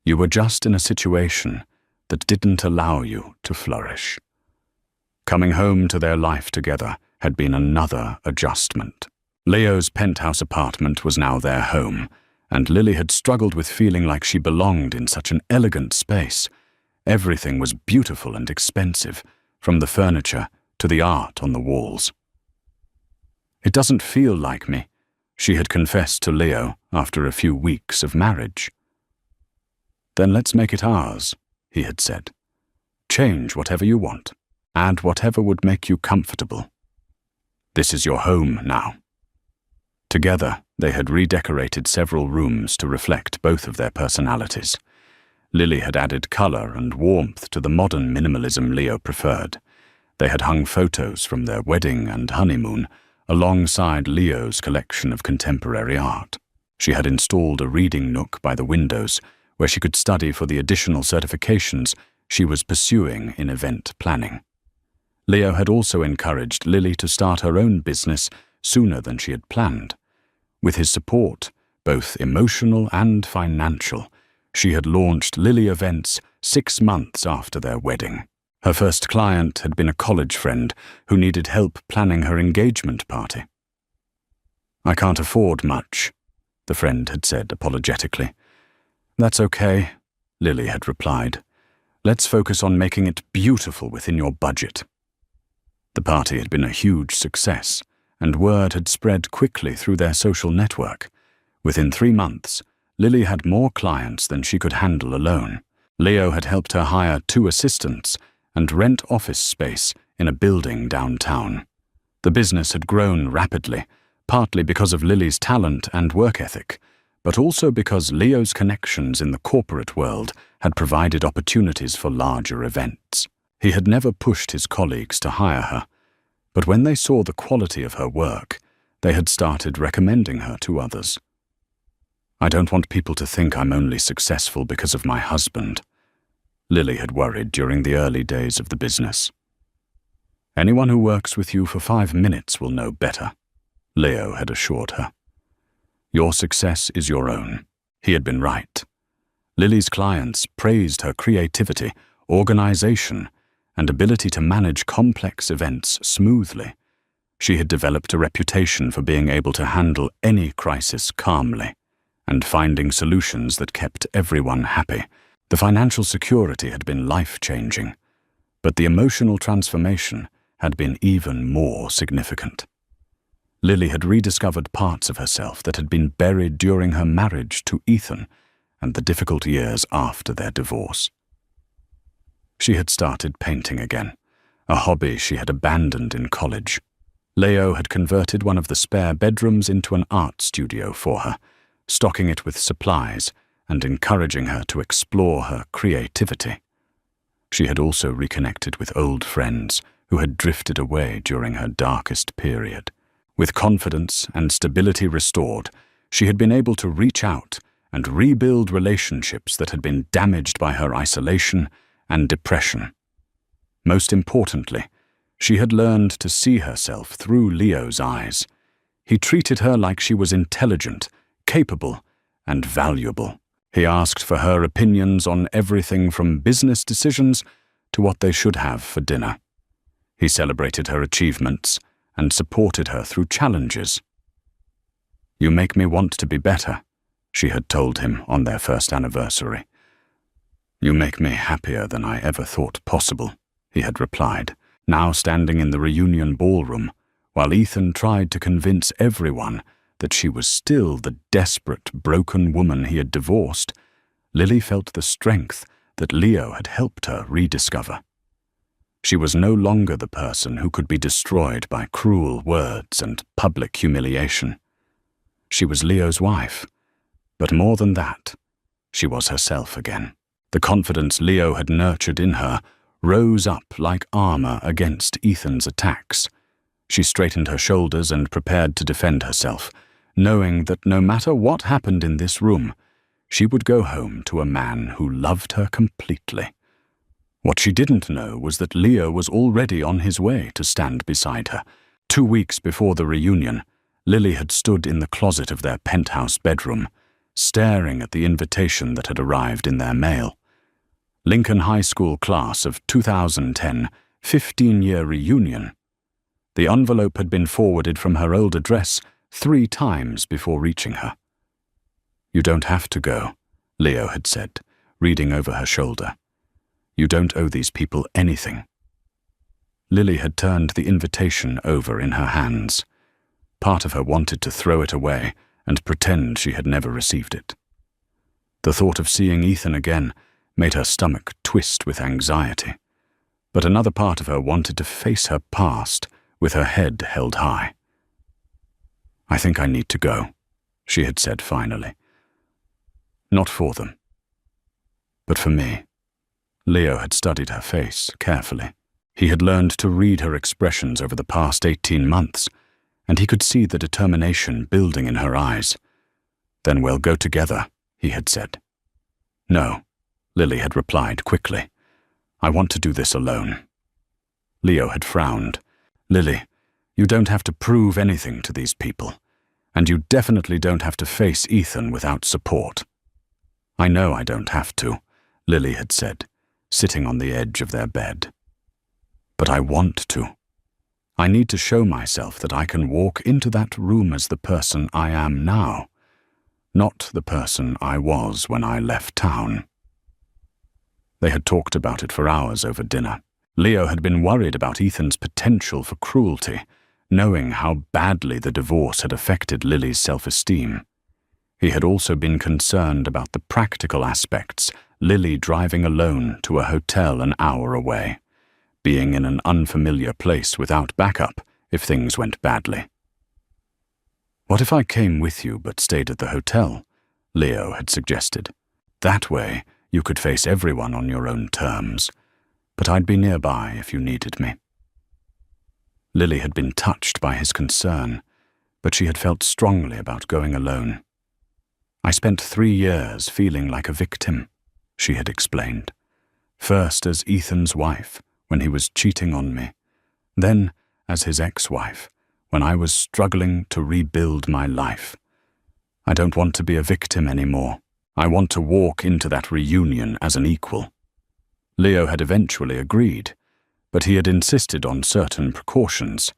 You were just in a situation that didn't allow you to flourish." Coming home to their life together had been another adjustment. Leo's penthouse apartment was now their home, and Lily had struggled with feeling like she belonged in such an elegant space. Everything was beautiful and expensive, from the furniture to the art on the walls. "It doesn't feel like me," she had confessed to Leo after a few weeks of marriage. "Then let's make it ours," he had said. "Change whatever you want. Add whatever would make you comfortable. This is your home now." Together, they had redecorated several rooms to reflect both of their personalities. Lily had added color and warmth to the modern minimalism Leo preferred. They had hung photos from their wedding and honeymoon alongside Leo's collection of contemporary art. She had installed a reading nook by the windows where she could study for the additional certifications she was pursuing in event planning. Leo had also encouraged Lily to start her own business sooner than she had planned. With his support, both emotional and financial, she had launched Lily Events 6 months after their wedding. Her first client had been a college friend who needed help planning her engagement party. "I can't afford much," the friend had said apologetically. "That's okay," Lily had replied. "Let's focus on making it beautiful within your budget." The party had been a huge success, and word had spread quickly through their social network. Within 3 months, Lily had more clients than she could handle alone. Leo had helped her hire 2 assistants and rent office space in a building downtown. The business had grown rapidly, partly because of Lily's talent and work ethic, but also because Leo's connections in the corporate world had provided opportunities for larger events. He had never pushed his colleagues to hire her, but when they saw the quality of her work, they had started recommending her to others. "I don't want people to think I'm only successful because of my husband," Lily had worried during the early days of the business. "Anyone who works with you for 5 minutes will know better," Leo had assured her. "Your success is your own." He had been right. Lily's clients praised her creativity, organization, and ability to manage complex events smoothly. She had developed a reputation for being able to handle any crisis calmly and finding solutions that kept everyone happy. The financial security had been life-changing, but the emotional transformation had been even more significant. Lily had rediscovered parts of herself that had been buried during her marriage to Ethan and the difficult years after their divorce. She had started painting again, a hobby she had abandoned in college. Leo had converted one of the spare bedrooms into an art studio for her, stocking it with supplies and encouraging her to explore her creativity. She had also reconnected with old friends who had drifted away during her darkest period. With confidence and stability restored, she had been able to reach out and rebuild relationships that had been damaged by her isolation and depression. Most importantly, she had learned to see herself through Leo's eyes. He treated her like she was intelligent, capable, and valuable. He asked for her opinions on everything from business decisions to what they should have for dinner. He celebrated her achievements and supported her through challenges. "You make me want to be better," she had told him on their first anniversary. "You make me happier than I ever thought possible," he had replied, now standing in the reunion ballroom, while Ethan tried to convince everyone that she was still the desperate, broken woman he had divorced. Lily felt the strength that Leo had helped her rediscover. She was no longer the person who could be destroyed by cruel words and public humiliation. She was Leo's wife, but more than that, she was herself again. The confidence Leo had nurtured in her rose up like armor against Ethan's attacks. She straightened her shoulders and prepared to defend herself, knowing that no matter what happened in this room, she would go home to a man who loved her completely. What she didn't know was that Leo was already on his way to stand beside her. 2 weeks before the reunion, Lily had stood in the closet of their penthouse bedroom, staring at the invitation that had arrived in their mail. Lincoln High School class of 2010, 15-year reunion. The envelope had been forwarded from her old address 3 times before reaching her. "You don't have to go," Leo had said, reading over her shoulder. "You don't owe these people anything." Lily had turned the invitation over in her hands. Part of her wanted to throw it away and pretend she had never received it. The thought of seeing Ethan again made her stomach twist with anxiety, but another part of her wanted to face her past with her head held high. "I think I need to go," she had said finally. "Not for them, but for me." Leo had studied her face carefully. He had learned to read her expressions over the past 18 months, and he could see the determination building in her eyes. "Then we'll go together," he had said. "No," Lily had replied quickly. "I want to do this alone." Leo had frowned. "Lily, you don't have to prove anything to these people, and you definitely don't have to face Ethan without support." "I know I don't have to," Lily had said, sitting on the edge of their bed. "But I want to. I need to show myself that I can walk into that room as the person I am now, not the person I was when I left town." They had talked about it for hours over dinner. Leo had been worried about Ethan's potential for cruelty, knowing how badly the divorce had affected Lily's self-esteem. He had also been concerned about the practical aspects, Lily driving alone to a hotel an hour away, being in an unfamiliar place without backup if things went badly. "What if I came with you but stayed at the hotel?" Leo had suggested. "That way, you could face everyone on your own terms, but I'd be nearby if you needed me." Lily had been touched by his concern, but she had felt strongly about going alone. "I spent 3 years feeling like a victim," she had explained. "First as Ethan's wife, when he was cheating on me. Then as his ex-wife, when I was struggling to rebuild my life. I don't want to be a victim anymore. I want to walk into that reunion as an equal." Leo had eventually agreed, but he had insisted on certain precautions.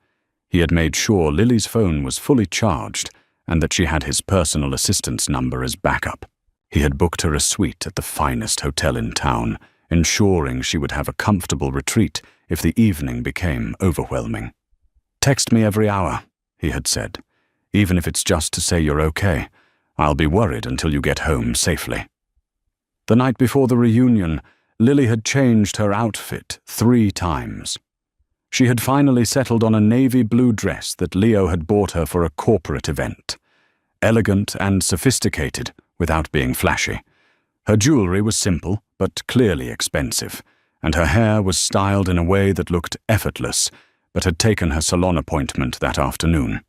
He had made sure Lily's phone was fully charged and that she had his personal assistant's number as backup. He had booked her a suite at the finest hotel in town, ensuring she would have a comfortable retreat if the evening became overwhelming. "Text me every hour," he had said, "even if it's just to say you're okay. I'll be worried until you get home safely." The night before the reunion, Lily had changed her outfit 3 times. She had finally settled on a navy blue dress that Leo had bought her for a corporate event. Elegant and sophisticated, without being flashy. Her jewelry was simple, but clearly expensive, and her hair was styled in a way that looked effortless, but had taken her salon appointment that afternoon.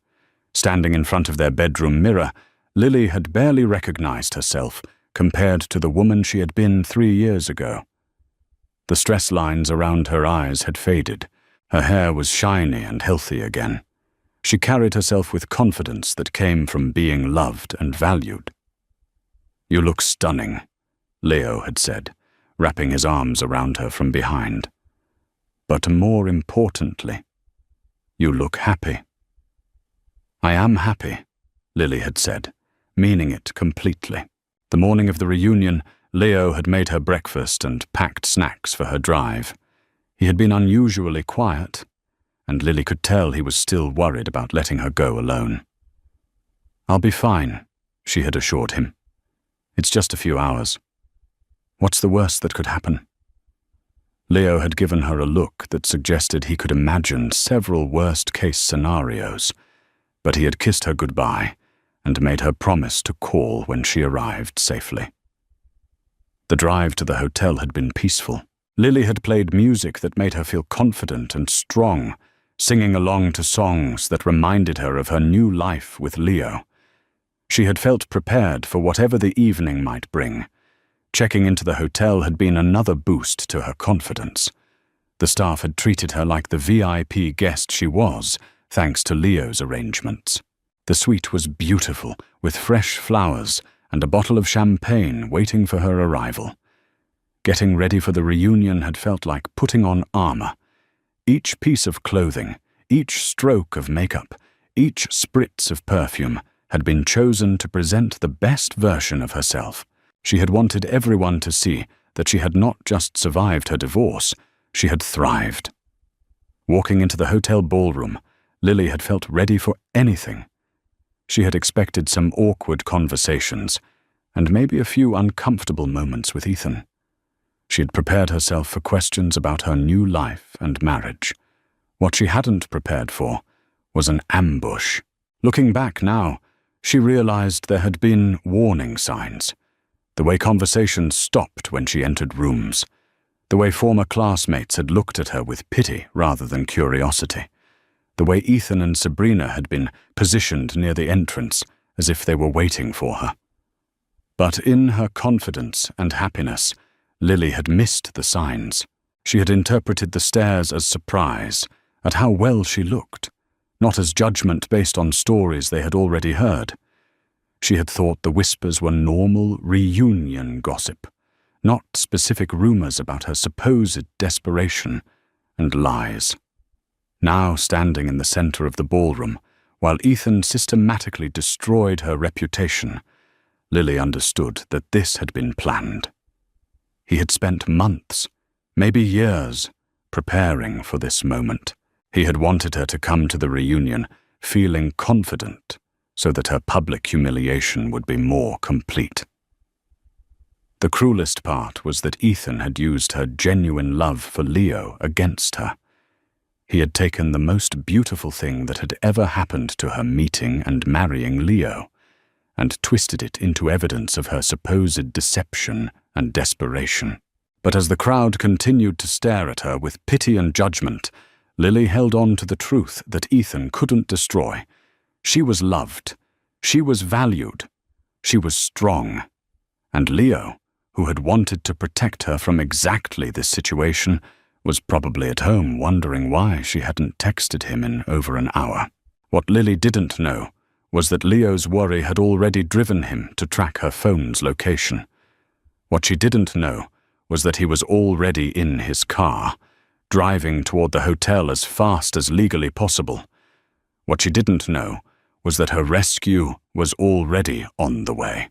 Standing in front of their bedroom mirror, Lily had barely recognized herself compared to the woman she had been 3 years ago. The stress lines around her eyes had faded. Her hair was shiny and healthy again. She carried herself with confidence that came from being loved and valued. "You look stunning," Leo had said, wrapping his arms around her from behind. "But more importantly, you look happy." "I am happy," Lily had said, meaning it completely. The morning of the reunion, Leo had made her breakfast and packed snacks for her drive. He had been unusually quiet, and Lily could tell he was still worried about letting her go alone. "I'll be fine," she had assured him. "It's just a few hours. What's the worst that could happen?" Leo had given her a look that suggested he could imagine several worst-case scenarios, but he had kissed her goodbye and made her promise to call when she arrived safely. The drive to the hotel had been peaceful. Lily had played music that made her feel confident and strong, singing along to songs that reminded her of her new life with Leo. She had felt prepared for whatever the evening might bring. Checking into the hotel had been another boost to her confidence. The staff had treated her like the VIP guest she was, thanks to Leo's arrangements. The suite was beautiful, with fresh flowers and a bottle of champagne waiting for her arrival. Getting ready for the reunion had felt like putting on armor. Each piece of clothing, each stroke of makeup, each spritz of perfume had been chosen to present the best version of herself. She had wanted everyone to see that she had not just survived her divorce, she had thrived. Walking into the hotel ballroom, Lily had felt ready for anything. She had expected some awkward conversations, and maybe a few uncomfortable moments with Ethan. She had prepared herself for questions about her new life and marriage. What she hadn't prepared for was an ambush. Looking back now, she realized there had been warning signs. The way conversations stopped when she entered rooms. The way former classmates had looked at her with pity rather than curiosity. The way Ethan and Sabrina had been positioned near the entrance as if they were waiting for her. But in her confidence and happiness, Lily had missed the signs. She had interpreted the stares as surprise at how well she looked, not as judgment based on stories they had already heard. She had thought the whispers were normal reunion gossip, not specific rumors about her supposed desperation and lies. Now standing in the center of the ballroom, while Ethan systematically destroyed her reputation, Lily understood that this had been planned. He had spent months, maybe years, preparing for this moment. He had wanted her to come to the reunion feeling confident, so that her public humiliation would be more complete. The cruelest part was that Ethan had used her genuine love for Leo against her. He had taken the most beautiful thing that had ever happened to her meeting and marrying Leo, and twisted it into evidence of her supposed deception and desperation. But as the crowd continued to stare at her with pity and judgment, Lily held on to the truth that Ethan couldn't destroy. She was loved, she was valued, she was strong. And Leo, who had wanted to protect her from exactly this situation, was probably at home wondering why she hadn't texted him in over an hour. What Lily didn't know was that Leo's worry had already driven him to track her phone's location. What she didn't know was that he was already in his car, driving toward the hotel as fast as legally possible. What she didn't know was that her rescue was already on the way.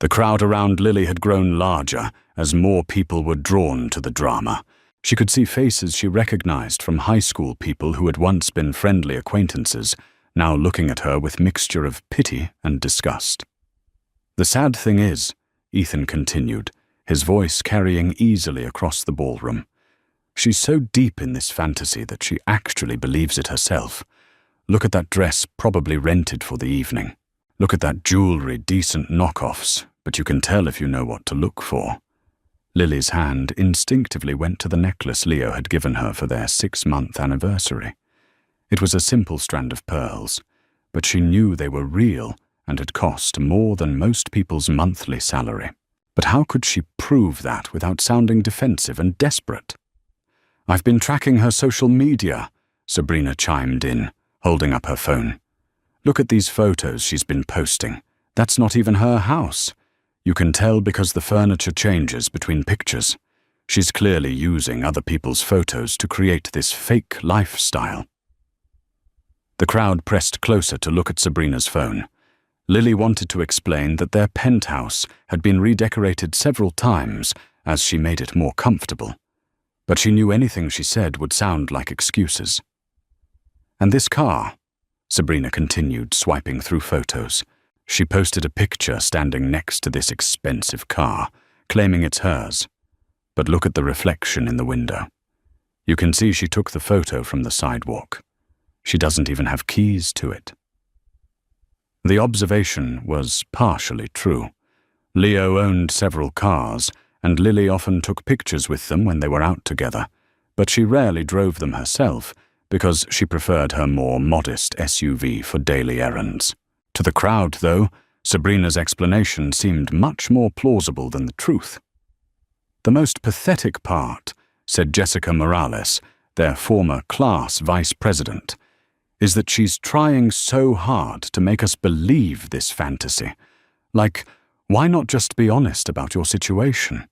The crowd around Lily had grown larger as more people were drawn to the drama. She could see faces she recognized from high school people who had once been friendly acquaintances, now looking at her with mixture of pity and disgust. "The sad thing is," Ethan continued, his voice carrying easily across the ballroom, "she's so deep in this fantasy that she actually believes it herself. Look at that dress probably rented for the evening. Look at that jewelry, decent knockoffs, but you can tell if you know what to look for." Lily's hand instinctively went to the necklace Leo had given her for their 6-month anniversary. It was a simple strand of pearls, but she knew they were real and had cost more than most people's monthly salary. But how could she prove that without sounding defensive and desperate? "I've been tracking her social media," Sabrina chimed in, holding up her phone. "Look at these photos she's been posting. That's not even her house. You can tell because the furniture changes between pictures. She's clearly using other people's photos to create this fake lifestyle." The crowd pressed closer to look at Sabrina's phone. Lily wanted to explain that their penthouse had been redecorated several times as she made it more comfortable, but she knew anything she said would sound like excuses. "And this car," Sabrina continued, swiping through photos. She posted a picture standing next to this expensive car, claiming it's hers. But look at the reflection in the window. You can see she took the photo from the sidewalk. She doesn't even have keys to it. The observation was partially true. Leo owned several cars, and Lily often took pictures with them when they were out together, but she rarely drove them herself because she preferred her more modest SUV for daily errands. To the crowd, though, Sabrina's explanation seemed much more plausible than the truth. "The most pathetic part," said Jessica Morales, their former class vice president, "is that she's trying so hard to make us believe this fantasy. Like, why not just be honest about your situation?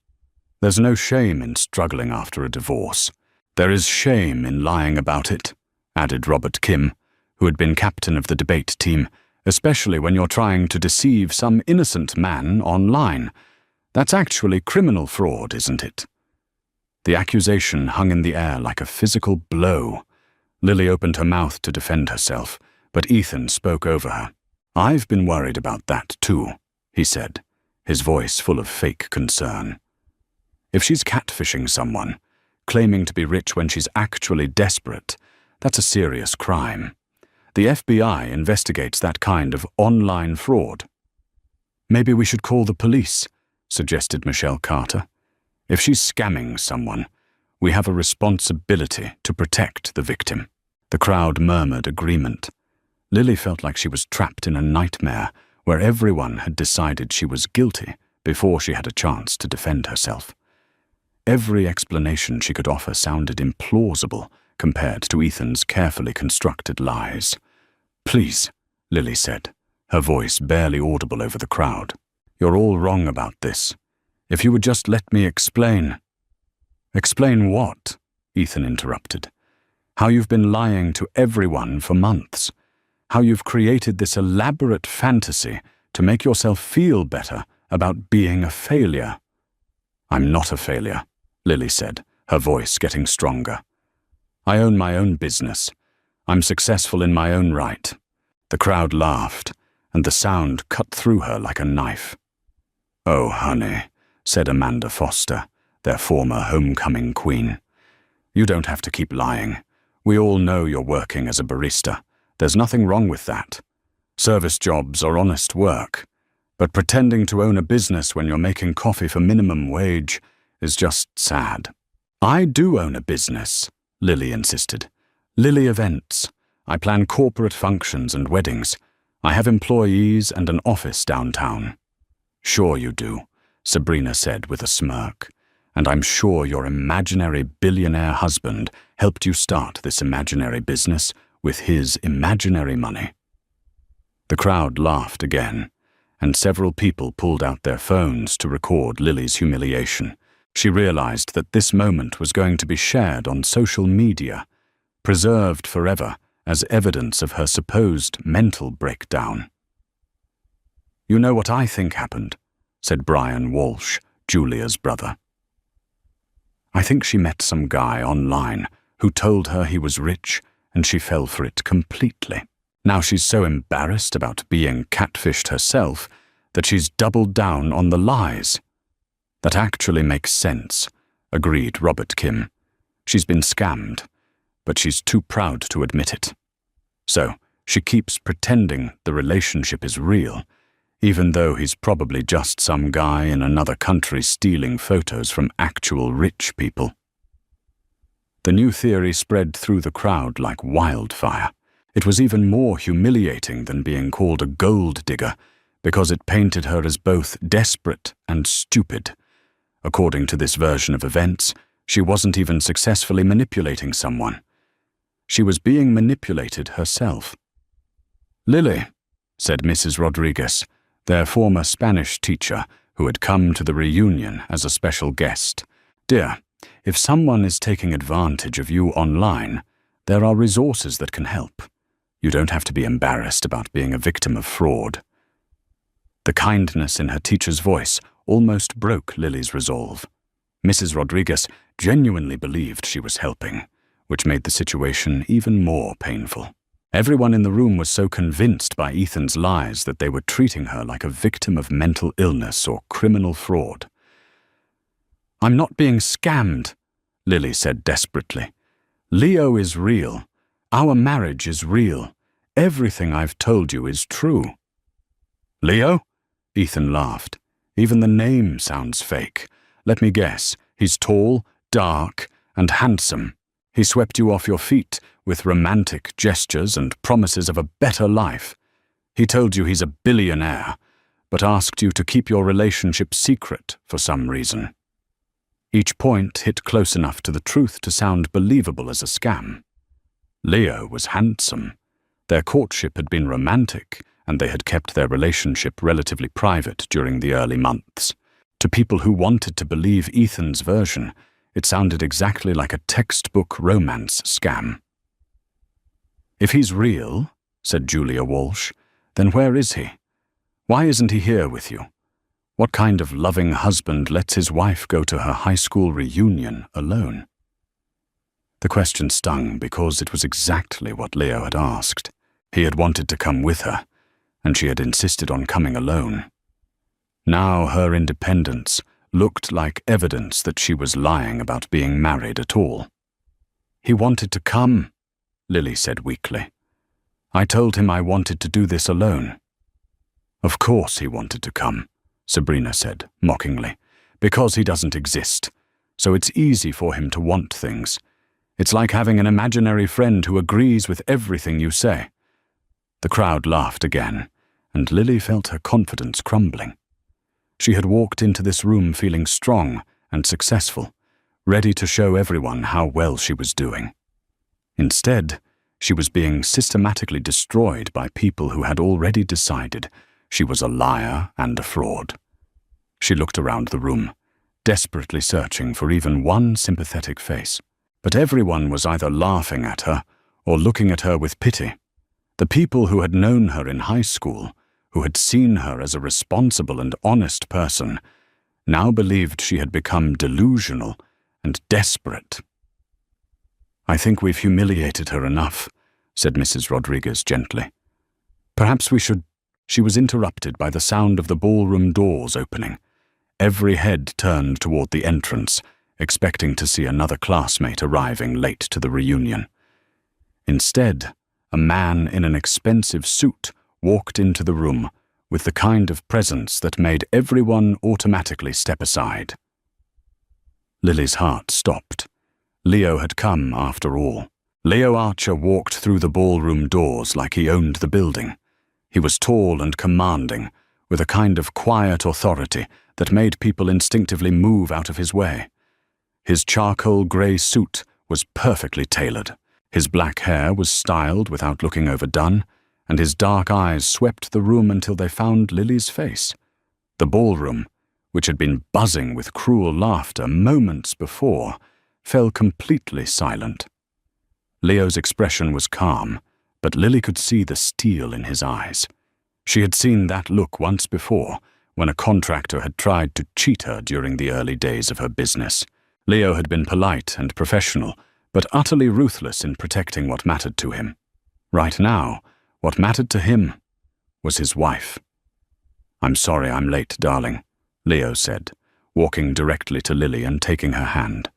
There's no shame in struggling after a divorce. There is shame in lying about it," added Robert Kim, who had been captain of the debate team, "especially when you're trying to deceive some innocent man online. That's actually criminal fraud, isn't it?" The accusation hung in the air like a physical blow. Lily opened her mouth to defend herself, but Ethan spoke over her. "I've been worried about that too," he said, his voice full of fake concern. "If she's catfishing someone, claiming to be rich when she's actually desperate, that's a serious crime. The FBI investigates that kind of online fraud." "Maybe we should call the police," suggested Michelle Carter. "If she's scamming someone, we have a responsibility to protect the victim." The crowd murmured agreement. Lily felt like she was trapped in a nightmare where everyone had decided she was guilty before she had a chance to defend herself. Every explanation she could offer sounded implausible compared to Ethan's carefully constructed lies. "Please," Lily said, her voice barely audible over the crowd. "You're all wrong about this. If you would just let me explain." "Explain what?" Ethan interrupted. "How you've been lying to everyone for months. How you've created this elaborate fantasy to make yourself feel better about being a failure." "I'm not a failure," Lily said, her voice getting stronger. "I own my own business. I'm successful in my own right." The crowd laughed, and the sound cut through her like a knife. "Oh, honey," said Amanda Foster, their former homecoming queen. "You don't have to keep lying. We all know you're working as a barista. There's nothing wrong with that. Service jobs are honest work. But pretending to own a business when you're making coffee for minimum wage is just sad." "I do own a business," Lily insisted. "Lily Events. I plan corporate functions and weddings. I have employees and an office downtown." "Sure you do," Sabrina said with a smirk. "And I'm sure your imaginary billionaire husband helped you start this imaginary business with his imaginary money." The crowd laughed again, and several people pulled out their phones to record Lily's humiliation. She realized that this moment was going to be shared on social media, preserved forever as evidence of her supposed mental breakdown. "You know what I think happened?" said Brian Walsh, Julia's brother. "I think she met some guy online who told her he was rich, and she fell for it completely. Now she's so embarrassed about being catfished herself that she's doubled down on the lies." "That actually makes sense," agreed Robert Kim. "She's been scammed, but she's too proud to admit it. So she keeps pretending the relationship is real, even though he's probably just some guy in another country stealing photos from actual rich people." The new theory spread through the crowd like wildfire. It was even more humiliating than being called a gold digger, because it painted her as both desperate and stupid. According to this version of events, she wasn't even successfully manipulating someone. She was being manipulated herself. "Lily," said Mrs. Rodriguez, their former Spanish teacher who had come to the reunion as a special guest. "Dear, if someone is taking advantage of you online, there are resources that can help. You don't have to be embarrassed about being a victim of fraud." The kindness in her teacher's voice almost broke Lily's resolve. Mrs. Rodriguez genuinely believed she was helping, which made the situation even more painful. Everyone in the room was so convinced by Ethan's lies that they were treating her like a victim of mental illness or criminal fraud. "I'm not being scammed," Lily said desperately. "Leo is real. Our marriage is real. Everything I've told you is true." "Leo?" Ethan laughed. "Even the name sounds fake. Let me guess, he's tall, dark, and handsome. He swept you off your feet with romantic gestures and promises of a better life. He told you he's a billionaire, but asked you to keep your relationship secret for some reason." Each point hit close enough to the truth to sound believable as a scam. Leo was handsome. Their courtship had been romantic, and they had kept their relationship relatively private during the early months. To people who wanted to believe Ethan's version, it sounded exactly like a textbook romance scam. "If he's real," said Julia Walsh, "then where is he? Why isn't he here with you? What kind of loving husband lets his wife go to her high school reunion alone?" The question stung because it was exactly what Leo had asked. He had wanted to come with her, and she had insisted on coming alone. Now her independence looked like evidence that she was lying about being married at all. "He wanted to come," Lily said weakly. "I told him I wanted to do this alone." "Of course he wanted to come," Sabrina said mockingly, "because he doesn't exist, so it's easy for him to want things. It's like having an imaginary friend who agrees with everything you say." The crowd laughed again, and Lily felt her confidence crumbling. She had walked into this room feeling strong and successful, ready to show everyone how well she was doing. Instead, she was being systematically destroyed by people who had already decided she was a liar and a fraud. She looked around the room, desperately searching for even one sympathetic face. But everyone was either laughing at her or looking at her with pity. The people who had known her in high school, who had seen her as a responsible and honest person, now believed she had become delusional and desperate. "I think we've humiliated her enough," said Mrs. Rodriguez gently. "Perhaps we should She was interrupted by the sound of the ballroom doors opening. Every head turned toward the entrance, expecting to see another classmate arriving late to the reunion. Instead, a man in an expensive suit walked into the room with the kind of presence that made everyone automatically step aside. Lily's heart stopped. Leo had come after all. Leo Archer walked through the ballroom doors like he owned the building. He was tall and commanding, with a kind of quiet authority that made people instinctively move out of his way. His charcoal grey suit was perfectly tailored. His black hair was styled without looking overdone, and his dark eyes swept the room until they found Lily's face. The ballroom, which had been buzzing with cruel laughter moments before, fell completely silent. Leo's expression was calm, but Lily could see the steel in his eyes. She had seen that look once before, when a contractor had tried to cheat her during the early days of her business. Leo had been polite and professional, but utterly ruthless in protecting what mattered to him. Right now, what mattered to him was his wife. "I'm sorry I'm late, darling," Leo said, walking directly to Lily and taking her hand.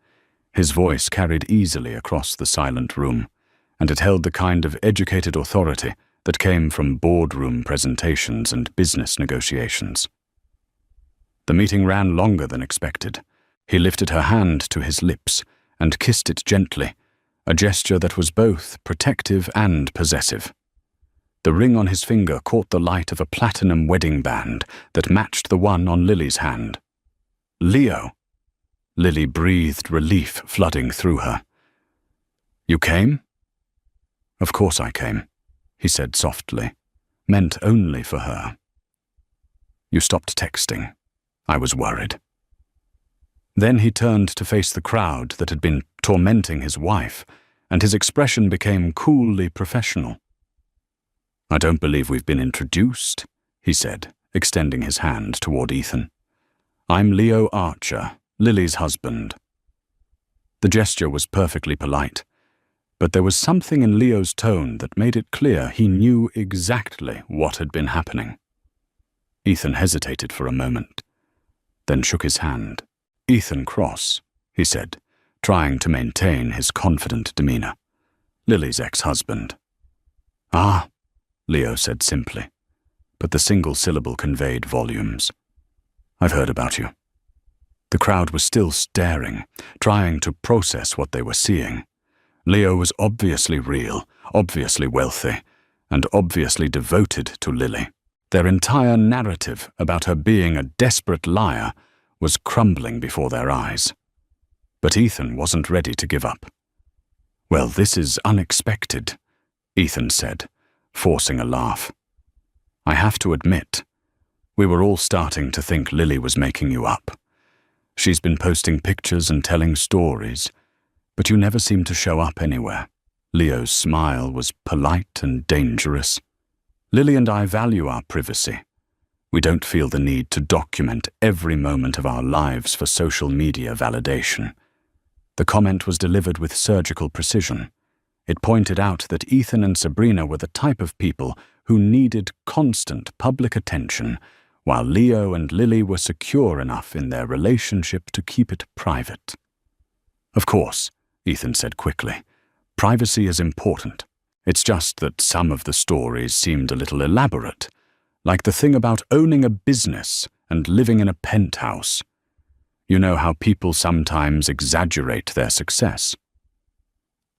His voice carried easily across the silent room, and it held the kind of educated authority that came from boardroom presentations and business negotiations. The meeting ran longer than expected. He lifted her hand to his lips and kissed it gently, a gesture that was both protective and possessive. The ring on his finger caught the light of a platinum wedding band that matched the one on Lily's hand. "Leo!" Lily breathed relief flooding through her. "You came?" "Of course I came," he said softly, meant only for her. "You stopped texting. I was worried." Then he turned to face the crowd that had been tormenting his wife, and his expression became coolly professional. "I don't believe we've been introduced," he said, extending his hand toward Ethan. "I'm Leo Archer, Lily's husband." The gesture was perfectly polite, but there was something in Leo's tone that made it clear he knew exactly what had been happening. Ethan hesitated for a moment, then shook his hand. "Ethan Cross," he said, trying to maintain his confident demeanor. "Lily's ex-husband." "Ah," Leo said simply, but the single syllable conveyed volumes. "I've heard about you." The crowd was still staring, trying to process what they were seeing. Leo was obviously real, obviously wealthy, and obviously devoted to Lily. Their entire narrative about her being a desperate liar was crumbling before their eyes. But Ethan wasn't ready to give up. "Well, this is unexpected," Ethan said, forcing a laugh. "I have to admit, we were all starting to think Lily was making you up. She's been posting pictures and telling stories, but you never seem to show up anywhere." Leo's smile was polite and dangerous. "Lily and I value our privacy. We don't feel the need to document every moment of our lives for social media validation." The comment was delivered with surgical precision. It pointed out that Ethan and Sabrina were the type of people who needed constant public attention, while Leo and Lily were secure enough in their relationship to keep it private. "Of course," Ethan said quickly, "privacy is important. It's just that some of the stories seemed a little elaborate, like the thing about owning a business and living in a penthouse. You know how people sometimes exaggerate their success."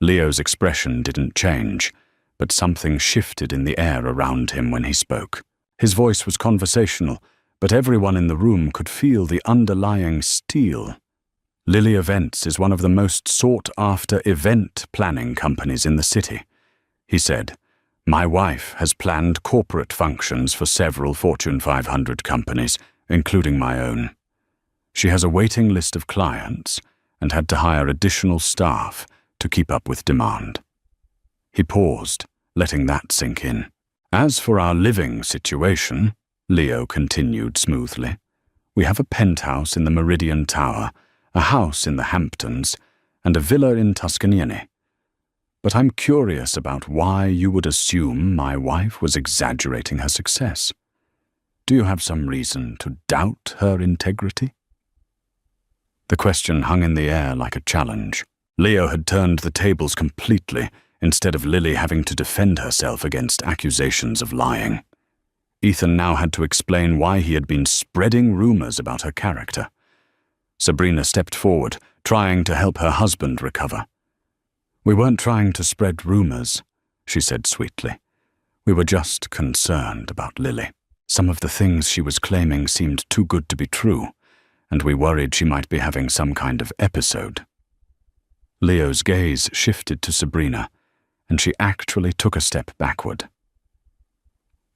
Leo's expression didn't change, but something shifted in the air around him when he spoke. His voice was conversational, but everyone in the room could feel the underlying steel. "Lily Events is one of the most sought-after event planning companies in the city," he said. "My wife has planned corporate functions for several Fortune 500 companies, including my own. She has a waiting list of clients and had to hire additional staff to keep up with demand." He paused, letting that sink in. "As for our living situation," Leo continued smoothly, "we have a penthouse in the Meridian Tower, a house in the Hamptons, and a villa in Tuscany. But I'm curious about why you would assume my wife was exaggerating her success." Do you have some reason to doubt her integrity? The question hung in the air like a challenge. Leo had turned the tables completely, instead of Lily having to defend herself against accusations of lying. Ethan now had to explain why he had been spreading rumors about her character. Sabrina stepped forward, trying to help her husband recover. "We weren't trying to spread rumors," she said sweetly. "We were just concerned about Lily. Some of the things she was claiming seemed too good to be true, and we worried she might be having some kind of episode." Leo's gaze shifted to Sabrina, and she actually took a step backward.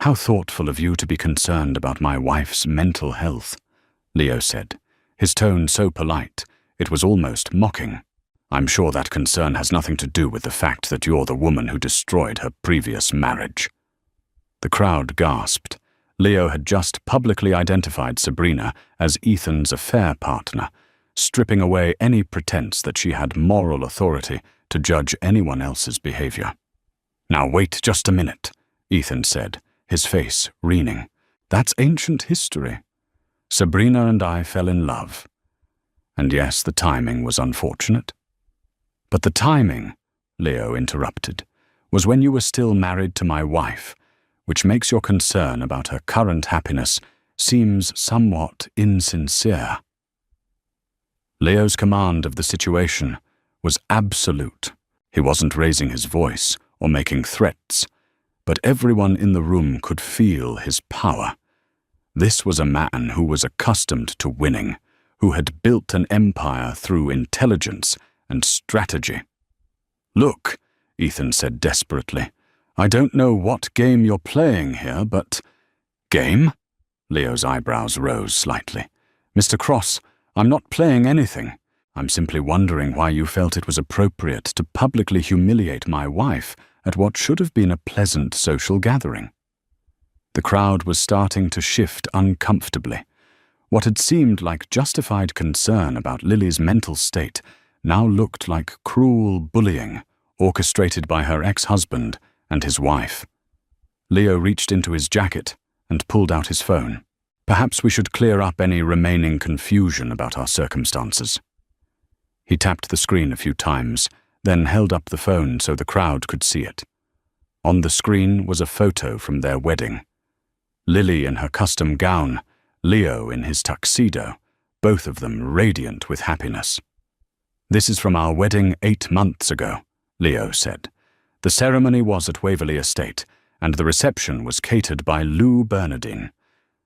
"How thoughtful of you to be concerned about my wife's mental health," Leo said, his tone so polite it was almost mocking. "I'm sure that concern has nothing to do with the fact that you're the woman who destroyed her previous marriage." The crowd gasped. Leo had just publicly identified Sabrina as Ethan's affair partner, stripping away any pretense that she had moral authority to judge anyone else's behavior. "Now wait just a minute," Ethan said, his face wreathing. "That's ancient history. Sabrina and I fell in love. And yes, the timing was unfortunate. But the timing," Leo interrupted, "was when you were still married to my wife, which makes your concern about her current happiness seems somewhat insincere." Leo's command of the situation was absolute. He wasn't raising his voice or making threats, but everyone in the room could feel his power. This was a man who was accustomed to winning, who had built an empire through intelligence and strategy. "Look," Ethan said desperately, "I don't know what game you're playing here, but—" "Game?" Leo's eyebrows rose slightly. "Mr. Cross, I'm not playing anything. I'm simply wondering why you felt it was appropriate to publicly humiliate my wife at what should have been a pleasant social gathering." The crowd was starting to shift uncomfortably. What had seemed like justified concern about Lily's mental state now looked like cruel bullying orchestrated by her ex-husband and his wife. Leo reached into his jacket and pulled out his phone. "Perhaps we should clear up any remaining confusion about our circumstances." He tapped the screen a few times, then held up the phone so the crowd could see it. On the screen was a photo from their wedding. Lily in her custom gown, Leo in his tuxedo, both of them radiant with happiness. "This is from our wedding 8 months ago," Leo said. "The ceremony was at Waverley Estate, and the reception was catered by Lou Bernardine.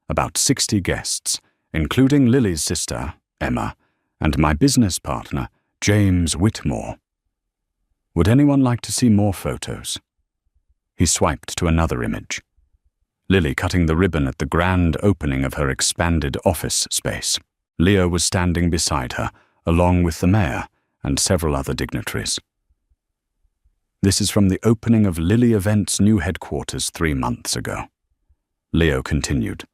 About 60 guests, including Lily's sister, Emma, and my business partner, James Whitmore. Would anyone like to see more photos?" He swiped to another image. Lily cutting the ribbon at the grand opening of her expanded office space. Leo was standing beside her, along with the mayor and several other dignitaries. "This is from the opening of Lily Events' new headquarters 3 months ago." Leo continued.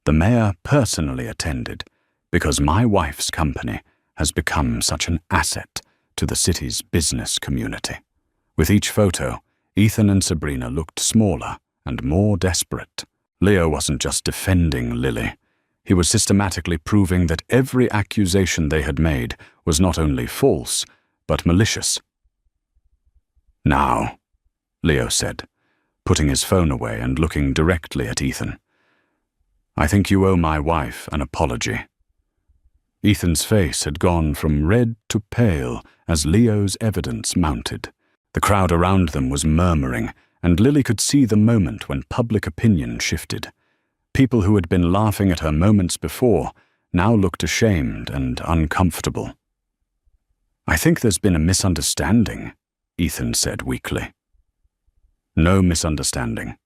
"The mayor personally attended because my wife's company has become such an asset to the city's business community." With each photo, Ethan and Sabrina looked smaller and more desperate. Leo wasn't just defending Lily. He was systematically proving that every accusation they had made was not only false, but malicious. "Now," Leo said, putting his phone away and looking directly at Ethan, "I think you owe my wife an apology." Ethan's face had gone from red to pale as Leo's evidence mounted. The crowd around them was murmuring, and Lily could see the moment when public opinion shifted. People who had been laughing at her moments before now looked ashamed and uncomfortable. "I think there's been a misunderstanding," Ethan said weakly. "No misunderstanding,"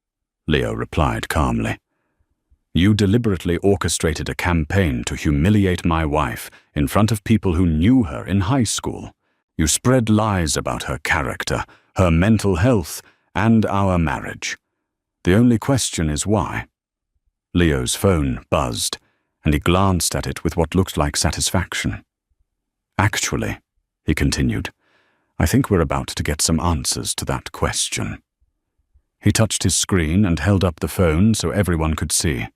Leo replied calmly. "You deliberately orchestrated a campaign to humiliate my wife in front of people who knew her in high school. You spread lies about her character, her mental health, and our marriage. The only question is why." Leo's phone buzzed, and he glanced at it with what looked like satisfaction. "Actually," he continued, "I think we're about to get some answers to that question." He touched his screen and held up the phone so everyone could see.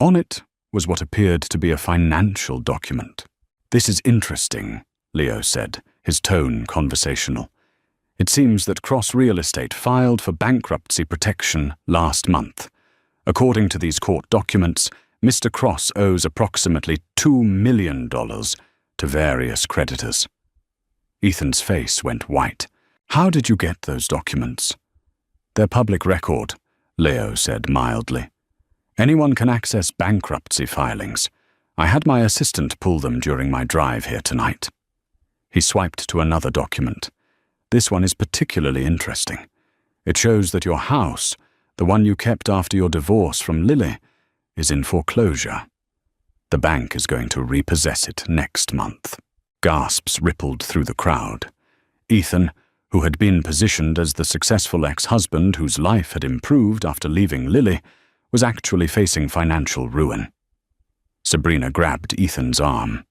On it was what appeared to be a financial document. "This is interesting," Leo said, his tone conversational. "It seems that Cross Real Estate filed for bankruptcy protection last month. According to these court documents, Mr. Cross owes approximately $2 million to various creditors." Ethan's face went white. "How did you get those documents?" "They're public record," Leo said mildly. "Anyone can access bankruptcy filings. I had my assistant pull them during my drive here tonight." He swiped to another document. "This one is particularly interesting. It shows that your house, the one you kept after your divorce from Lily, is in foreclosure. The bank is going to repossess it next month." Gasps rippled through the crowd. Ethan, who had been positioned as the successful ex-husband whose life had improved after leaving Lily, was actually facing financial ruin. Sabrina grabbed Ethan's arm.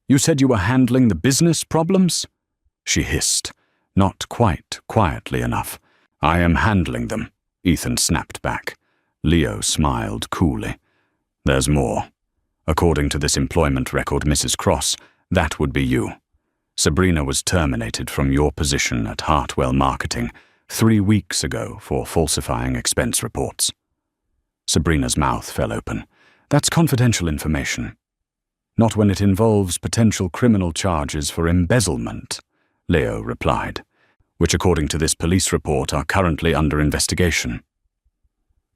"You said you were handling the business problems?" she hissed, not quite quietly enough. "I am handling them," Ethan snapped back. Leo smiled coolly. "There's more. According to this employment record, Mrs. Cross, that would be you. Sabrina was terminated from your position at Hartwell Marketing 3 weeks ago for falsifying expense reports." Sabrina's mouth fell open. "That's confidential information." "Not when it involves potential criminal charges for embezzlement," Leo replied, "which according to this police report are currently under investigation."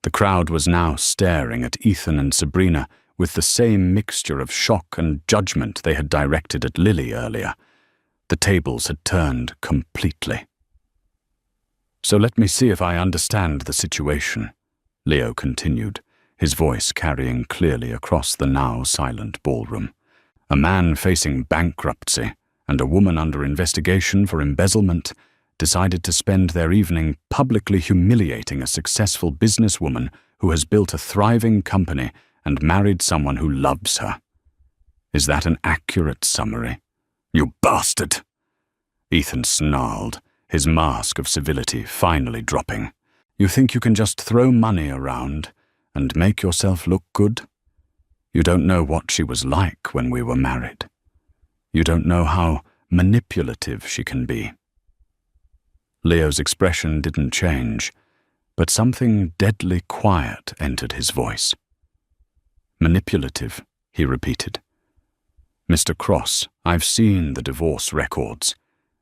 The crowd was now staring at Ethan and Sabrina with the same mixture of shock and judgment they had directed at Lily earlier. The tables had turned completely. "So let me see if I understand the situation," Leo continued, his voice carrying clearly across the now silent ballroom. "A man facing bankruptcy and a woman under investigation for embezzlement decided to spend their evening publicly humiliating a successful businesswoman who has built a thriving company and married someone who loves her. Is that an accurate summary?" "You bastard!" Ethan snarled, his mask of civility finally dropping. "You think you can just throw money around and make yourself look good? You don't know what she was like when we were married. You don't know how manipulative she can be." Leo's expression didn't change, but something deadly quiet entered his voice. "Manipulative," he repeated. "Mr. Cross, I've seen the divorce records.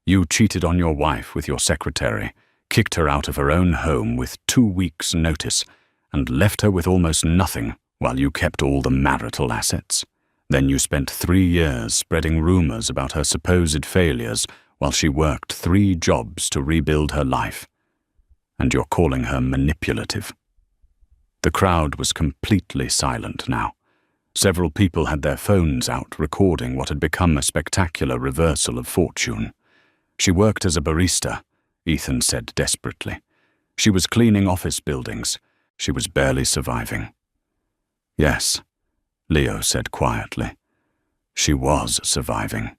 You cheated on your wife with your secretary, kicked her out of her own home with 2 weeks' notice, and left her with almost nothing while you kept all the marital assets. Then you spent 3 years spreading rumors about her supposed failures while she worked 3 jobs to rebuild her life. And you're calling her manipulative." The crowd was completely silent now. Several people had their phones out recording what had become a spectacular reversal of fortune. "She worked as a barista," Ethan said desperately. "She was cleaning office buildings. She was barely surviving." "Yes," Leo said quietly. "She was surviving.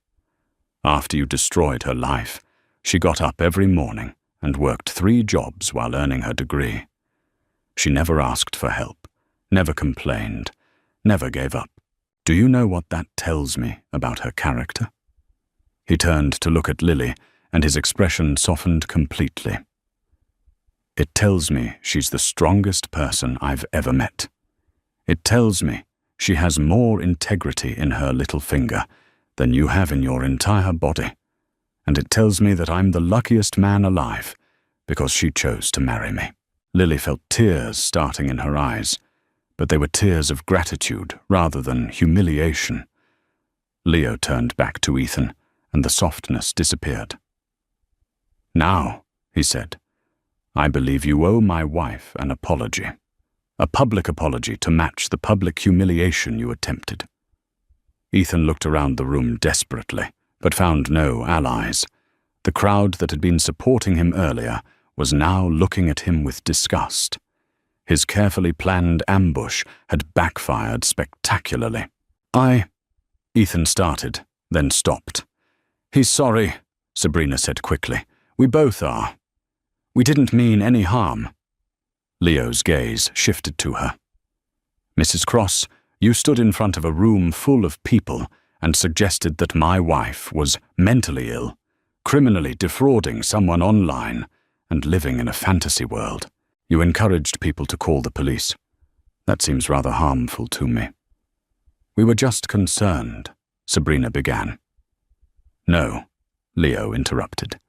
After you destroyed her life, she got up every morning and worked 3 jobs while earning her degree. She never asked for help, never complained, never gave up. Do you know what that tells me about her character?" He turned to look at Lily, and his expression softened completely. "It tells me she's the strongest person I've ever met. It tells me she has more integrity in her little finger than you have in your entire body. And it tells me that I'm the luckiest man alive because she chose to marry me." Lily felt tears starting in her eyes, but they were tears of gratitude rather than humiliation. Leo turned back to Ethan, and the softness disappeared. "Now," he said, "I believe you owe my wife an apology. A public apology to match the public humiliation you attempted." Ethan looked around the room desperately, but found no allies. The crowd that had been supporting him earlier was now looking at him with disgust. His carefully planned ambush had backfired spectacularly. Ethan started, then stopped. "He's sorry," Sabrina said quickly. "We both are. We didn't mean any harm." Leo's gaze shifted to her. Mrs. Cross, you stood in front of a room full of people and suggested that my wife was mentally ill, criminally defrauding someone online, and living in a fantasy world. You encouraged people to call the police. That seems rather harmful to me. We were just concerned, Sabrina began. No, Leo interrupted.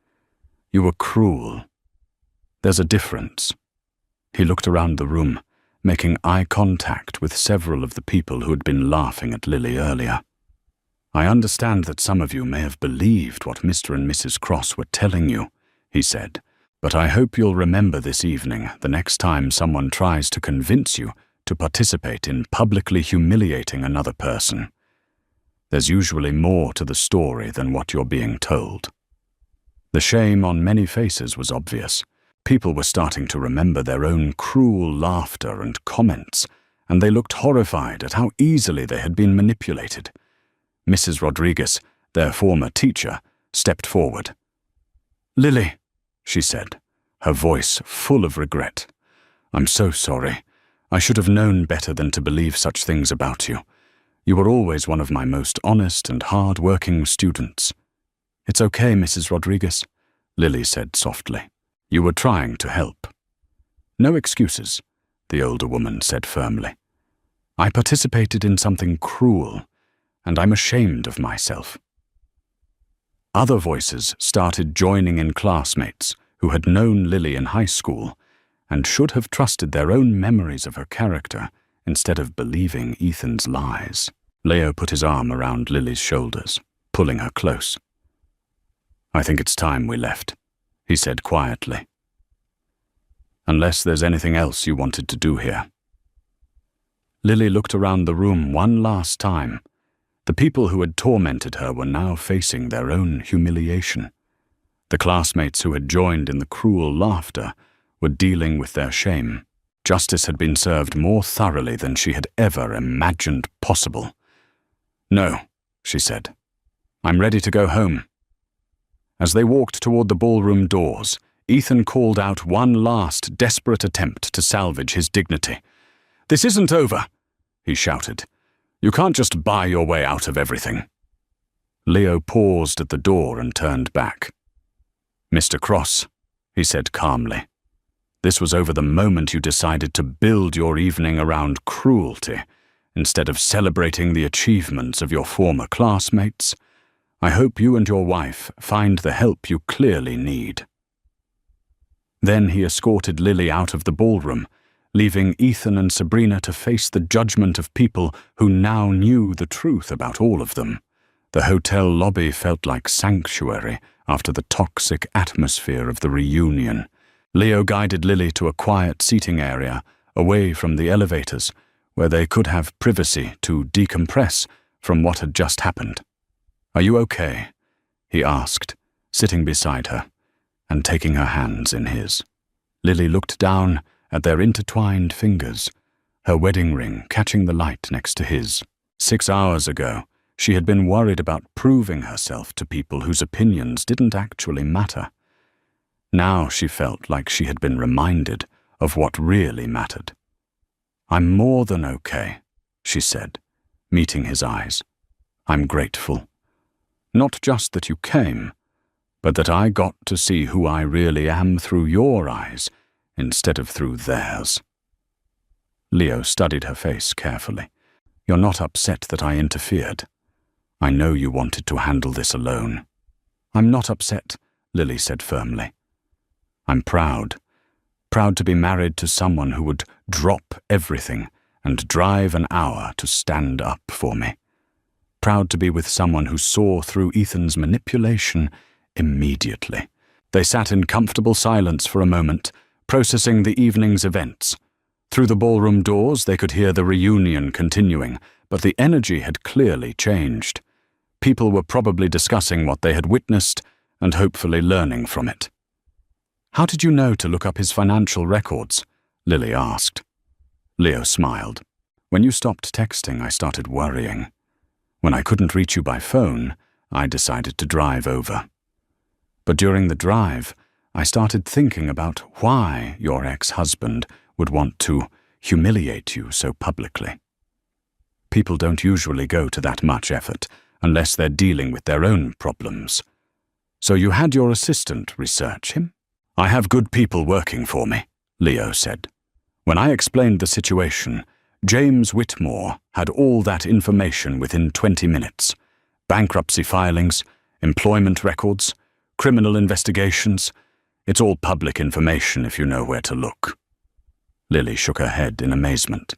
You were cruel. There's a difference. He looked around the room, making eye contact with several of the people who had been laughing at Lily earlier. I understand that some of you may have believed what Mr. and Mrs. Cross were telling you, he said, but I hope you'll remember this evening the next time someone tries to convince you to participate in publicly humiliating another person. There's usually more to the story than what you're being told. The shame on many faces was obvious. People were starting to remember their own cruel laughter and comments, and they looked horrified at how easily they had been manipulated. Mrs. Rodriguez, their former teacher, stepped forward. "Lily," she said, her voice full of regret. "I'm so sorry. I should have known better than to believe such things about you. You were always one of my most honest and hard-working students." "It's okay, Mrs. Rodriguez," Lily said softly. "You were trying to help." "No excuses," the older woman said firmly. "I participated in something cruel, and I'm ashamed of myself." Other voices started joining in, classmates who had known Lily in high school and should have trusted their own memories of her character instead of believing Ethan's lies. Leo put his arm around Lily's shoulders, pulling her close. "I think it's time we left," he said quietly. "Unless there's anything else you wanted to do here." Lily looked around the room one last time. The people who had tormented her were now facing their own humiliation. The classmates who had joined in the cruel laughter were dealing with their shame. Justice had been served more thoroughly than she had ever imagined possible. "No," she said. "I'm ready to go home." As they walked toward the ballroom doors, Ethan called out one last desperate attempt to salvage his dignity. "This isn't over," he shouted. "You can't just buy your way out of everything." Leo paused at the door and turned back. "Mr. Cross," he said calmly, "this was over the moment you decided to build your evening around cruelty instead of celebrating the achievements of your former classmates. I hope you and your wife find the help you clearly need." Then he escorted Lily out of the ballroom, leaving Ethan and Sabrina to face the judgment of people who now knew the truth about all of them. The hotel lobby felt like sanctuary after the toxic atmosphere of the reunion. Leo guided Lily to a quiet seating area, away from the elevators, where they could have privacy to decompress from what had just happened. "Are you okay?" he asked, sitting beside her and taking her hands in his. Lily looked down at their intertwined fingers, her wedding ring catching the light next to his. 6 hours ago, she had been worried about proving herself to people whose opinions didn't actually matter. Now she felt like she had been reminded of what really mattered. "I'm more than okay," she said, meeting his eyes. "I'm grateful. Not just that you came, but that I got to see who I really am through your eyes instead of through theirs." Leo studied her face carefully. "You're not upset that I interfered. I know you wanted to handle this alone." "I'm not upset," Lily said firmly. "I'm proud to be married to someone who would drop everything and drive an hour to stand up for me. Proud to be with someone who saw through Ethan's manipulation immediately." They sat in comfortable silence for a moment, processing the evening's events. Through the ballroom doors, they could hear the reunion continuing, but the energy had clearly changed. People were probably discussing what they had witnessed and hopefully learning from it. "How did you know to look up his financial records?" Lily asked. Leo smiled. "When you stopped texting, I started worrying. When I couldn't reach you by phone, I decided to drive over. But during the drive, I started thinking about why your ex-husband would want to humiliate you so publicly. People don't usually go to that much effort unless they're dealing with their own problems. So you had your assistant research him? I have good people working for me, Leo said. When I explained the situation, James Whitmore had all that information within 20 minutes. Bankruptcy filings, employment records, criminal investigations. It's all public information if you know where to look. Lily shook her head in amazement.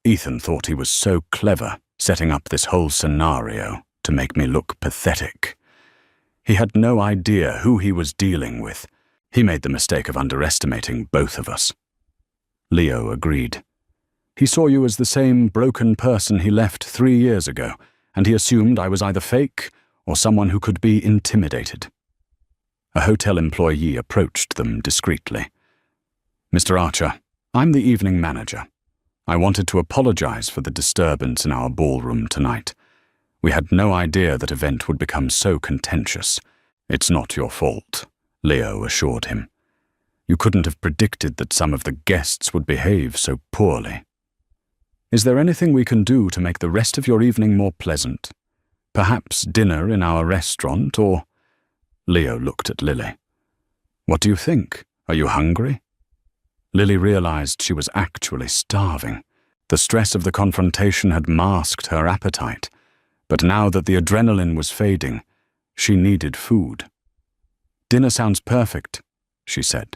Ethan thought he was so clever, setting up this whole scenario to make me look pathetic. He had no idea who he was dealing with. He made the mistake of underestimating both of us. Leo agreed. He saw you as the same broken person he left 3 years ago, and he assumed I was either fake or someone who could be intimidated. A hotel employee approached them discreetly. Mr. Archer, I'm the evening manager. I wanted to apologize for the disturbance in our ballroom tonight. We had no idea that event would become so contentious. It's not your fault, Leo assured him. You couldn't have predicted that some of the guests would behave so poorly. Is there anything we can do to make the rest of your evening more pleasant? Perhaps dinner in our restaurant, or... Leo looked at Lily. What do you think? Are you hungry? Lily realized she was actually starving. The stress of the confrontation had masked her appetite, but now that the adrenaline was fading, she needed food. Dinner sounds perfect, she said.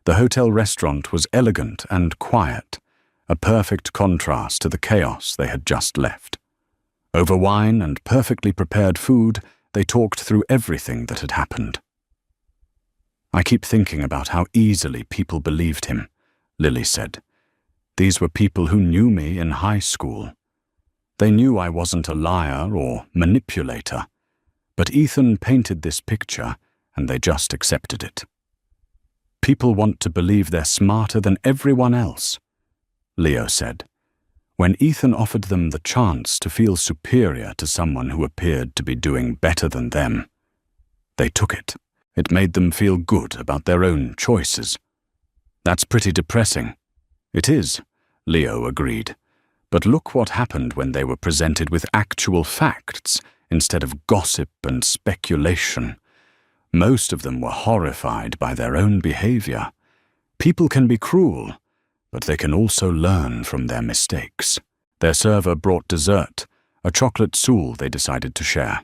The hotel restaurant was elegant and quiet, a perfect contrast to the chaos they had just left. Over wine and perfectly prepared food, they talked through everything that had happened. I keep thinking about how easily people believed him, Lily said. These were people who knew me in high school. They knew I wasn't a liar or manipulator, but Ethan painted this picture and they just accepted it. People want to believe they're smarter than everyone else, Leo said. When Ethan offered them the chance to feel superior to someone who appeared to be doing better than them, they took it. It made them feel good about their own choices. That's pretty depressing. It is, Leo agreed. But look what happened when they were presented with actual facts instead of gossip and speculation. Most of them were horrified by their own behavior. People can be cruel, but they can also learn from their mistakes. Their server brought dessert, a chocolate soul they decided to share.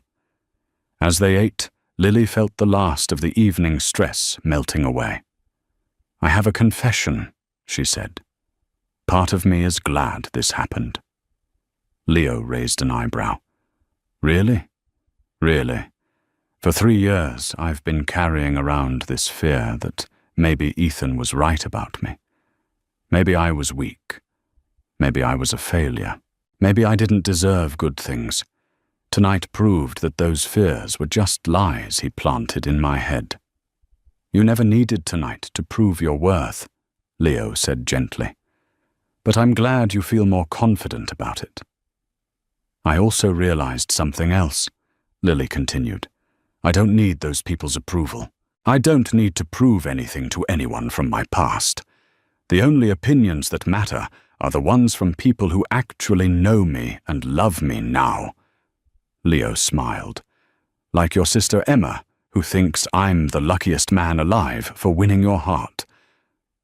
As they ate, Lily felt the last of the evening stress melting away. I have a confession, she said. Part of me is glad this happened. Leo raised an eyebrow. Really? Really? For 3 years, I've been carrying around this fear that maybe Ethan was right about me. Maybe I was weak. Maybe I was a failure. Maybe I didn't deserve good things. Tonight proved that those fears were just lies he planted in my head. You never needed tonight to prove your worth, Leo said gently. But I'm glad you feel more confident about it. I also realized something else, Lily continued. I don't need those people's approval. I don't need to prove anything to anyone from my past. The only opinions that matter are the ones from people who actually know me and love me now. Leo smiled. Like your sister Emma, who thinks I'm the luckiest man alive for winning your heart.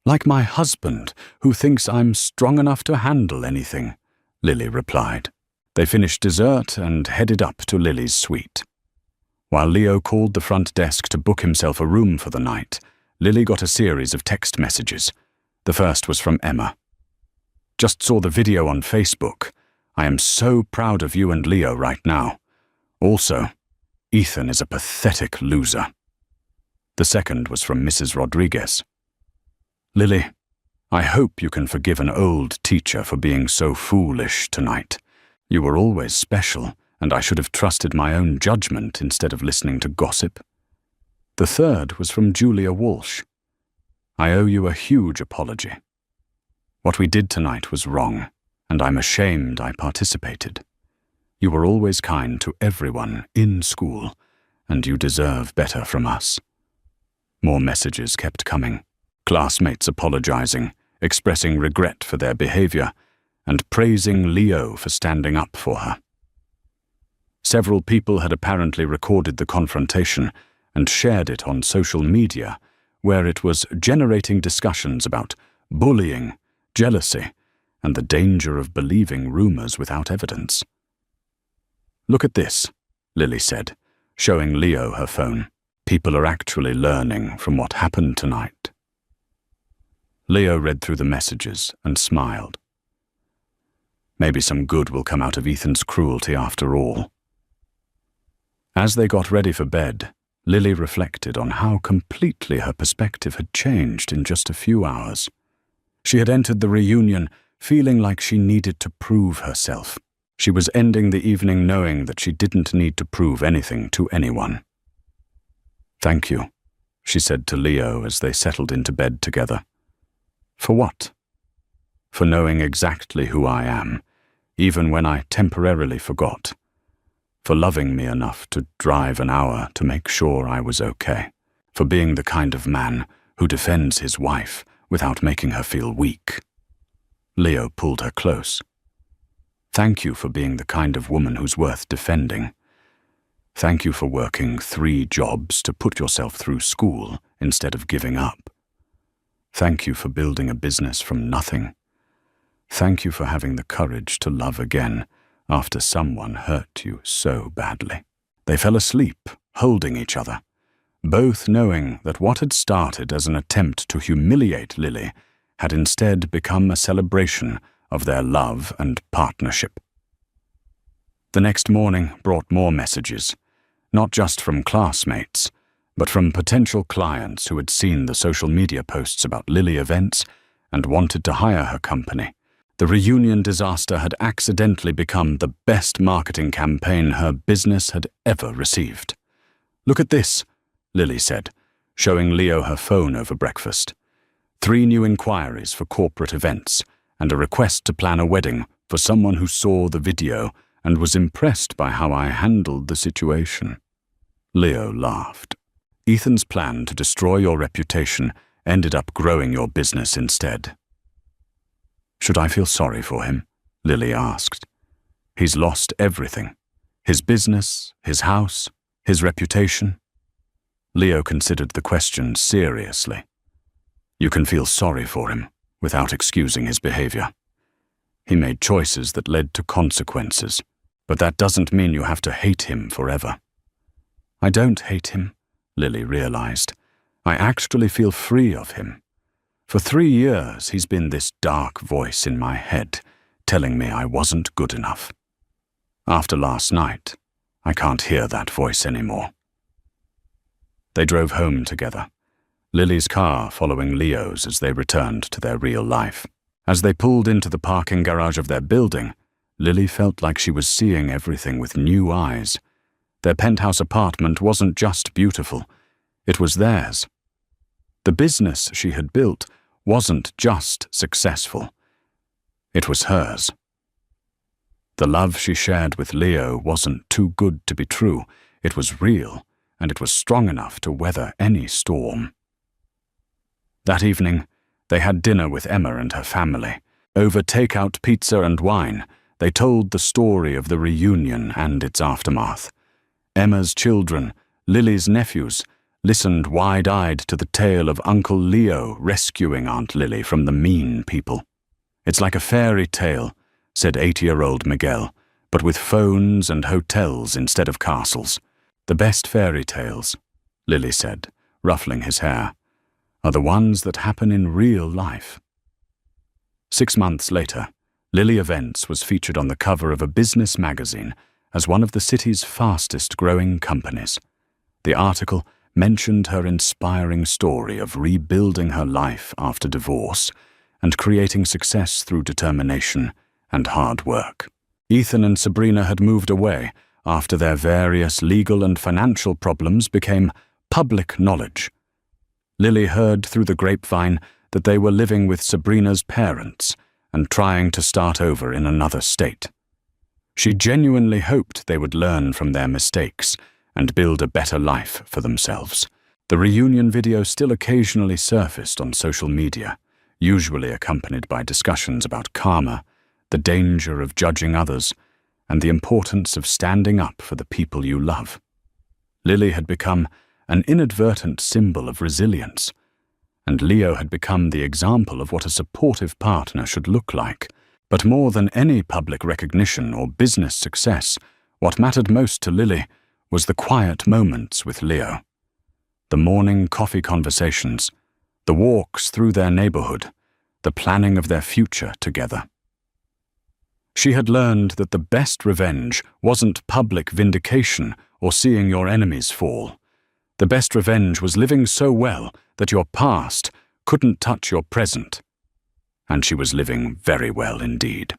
Like my husband, who thinks I'm strong enough to handle anything, Lily replied. They finished dessert and headed up to Lily's suite. While Leo called the front desk to book himself a room for the night, Lily got a series of text messages. The first was from Emma. Just saw the video on Facebook. I am so proud of you and Leo right now. Also, Ethan is a pathetic loser. The second was from Mrs. Rodriguez. Lily, I hope you can forgive an old teacher for being so foolish tonight. You were always special, and I should have trusted my own judgment instead of listening to gossip. The third was from Julia Walsh. I owe you a huge apology. What we did tonight was wrong, and I'm ashamed I participated. You were always kind to everyone in school, and you deserve better from us. More messages kept coming. Classmates apologizing, expressing regret for their behavior and praising Leo for standing up for her. Several people had apparently recorded the confrontation and shared it on social media, where it was generating discussions about bullying, jealousy, and the danger of believing rumors without evidence. "Look at this," Lily said, showing Leo her phone. "People are actually learning from what happened tonight." Leo read through the messages and smiled. Maybe some good will come out of Ethan's cruelty after all. As they got ready for bed, Lily reflected on how completely her perspective had changed in just a few hours. She had entered the reunion feeling like she needed to prove herself. She was ending the evening knowing that she didn't need to prove anything to anyone. "Thank you," she said to Leo as they settled into bed together. "For what?" "For knowing exactly who I am, even when I temporarily forgot. For loving me enough to drive an hour to make sure I was okay. For being the kind of man who defends his wife without making her feel weak." Leo pulled her close. "Thank you for being the kind of woman who's worth defending. Thank you for working 3 jobs to put yourself through school instead of giving up. Thank you for building a business from nothing. Thank you for having the courage to love again after someone hurt you so badly." They fell asleep, holding each other, both knowing that what had started as an attempt to humiliate Lily had instead become a celebration of their love and partnership. The next morning brought more messages, not just from classmates, but from potential clients who had seen the social media posts about Lily events and wanted to hire her company. The reunion disaster had accidentally become the best marketing campaign her business had ever received. "Look at this," Lily said, showing Leo her phone over breakfast. 3 new inquiries for corporate events and a request to plan a wedding for someone who saw the video and was impressed by how I handled the situation. Leo laughed. "Ethan's plan to destroy your reputation ended up growing your business instead." "Should I feel sorry for him?" Lily asked. "He's lost everything. His business, his house, his reputation." Leo considered the question seriously. "You can feel sorry for him without excusing his behavior. He made choices that led to consequences, but that doesn't mean you have to hate him forever." "I don't hate him," Lily realized. "I actually feel free of him. For 3 years he's been this dark voice in my head, telling me I wasn't good enough. After last night, I can't hear that voice anymore." They drove home together, Lily's car following Leo's as they returned to their real life. As they pulled into the parking garage of their building, Lily felt like she was seeing everything with new eyes. Their penthouse apartment wasn't just beautiful, it was theirs. The business she had built wasn't just successful, it was hers. The love she shared with Leo wasn't too good to be true, it was real, and it was strong enough to weather any storm. That evening, they had dinner with Emma and her family. Over takeout pizza and wine, they told the story of the reunion and its aftermath. Emma's children, Lily's nephews, listened wide-eyed to the tale of Uncle Leo rescuing Aunt Lily from the mean people. "It's like a fairy tale," said 80-year-old Miguel, "but with phones and hotels instead of castles. The best fairy tales," Lily said, ruffling his hair, "are the ones that happen in real life." 6 months later, Lily Events was featured on the cover of a business magazine as one of the city's fastest-growing companies. The article mentioned her inspiring story of rebuilding her life after divorce and creating success through determination and hard work. Ethan and Sabrina had moved away after their various legal and financial problems became public knowledge. Lily heard through the grapevine that they were living with Sabrina's parents and trying to start over in another state. She genuinely hoped they would learn from their mistakes and build a better life for themselves. The reunion video still occasionally surfaced on social media, usually accompanied by discussions about karma, the danger of judging others, and the importance of standing up for the people you love. Lily had become an inadvertent symbol of resilience, and Leo had become the example of what a supportive partner should look like. But more than any public recognition or business success, what mattered most to Lily was the quiet moments with Leo. The morning coffee conversations, the walks through their neighborhood, the planning of their future together. She had learned that the best revenge wasn't public vindication or seeing your enemies fall. The best revenge was living so well that your past couldn't touch your present. And she was living very well indeed.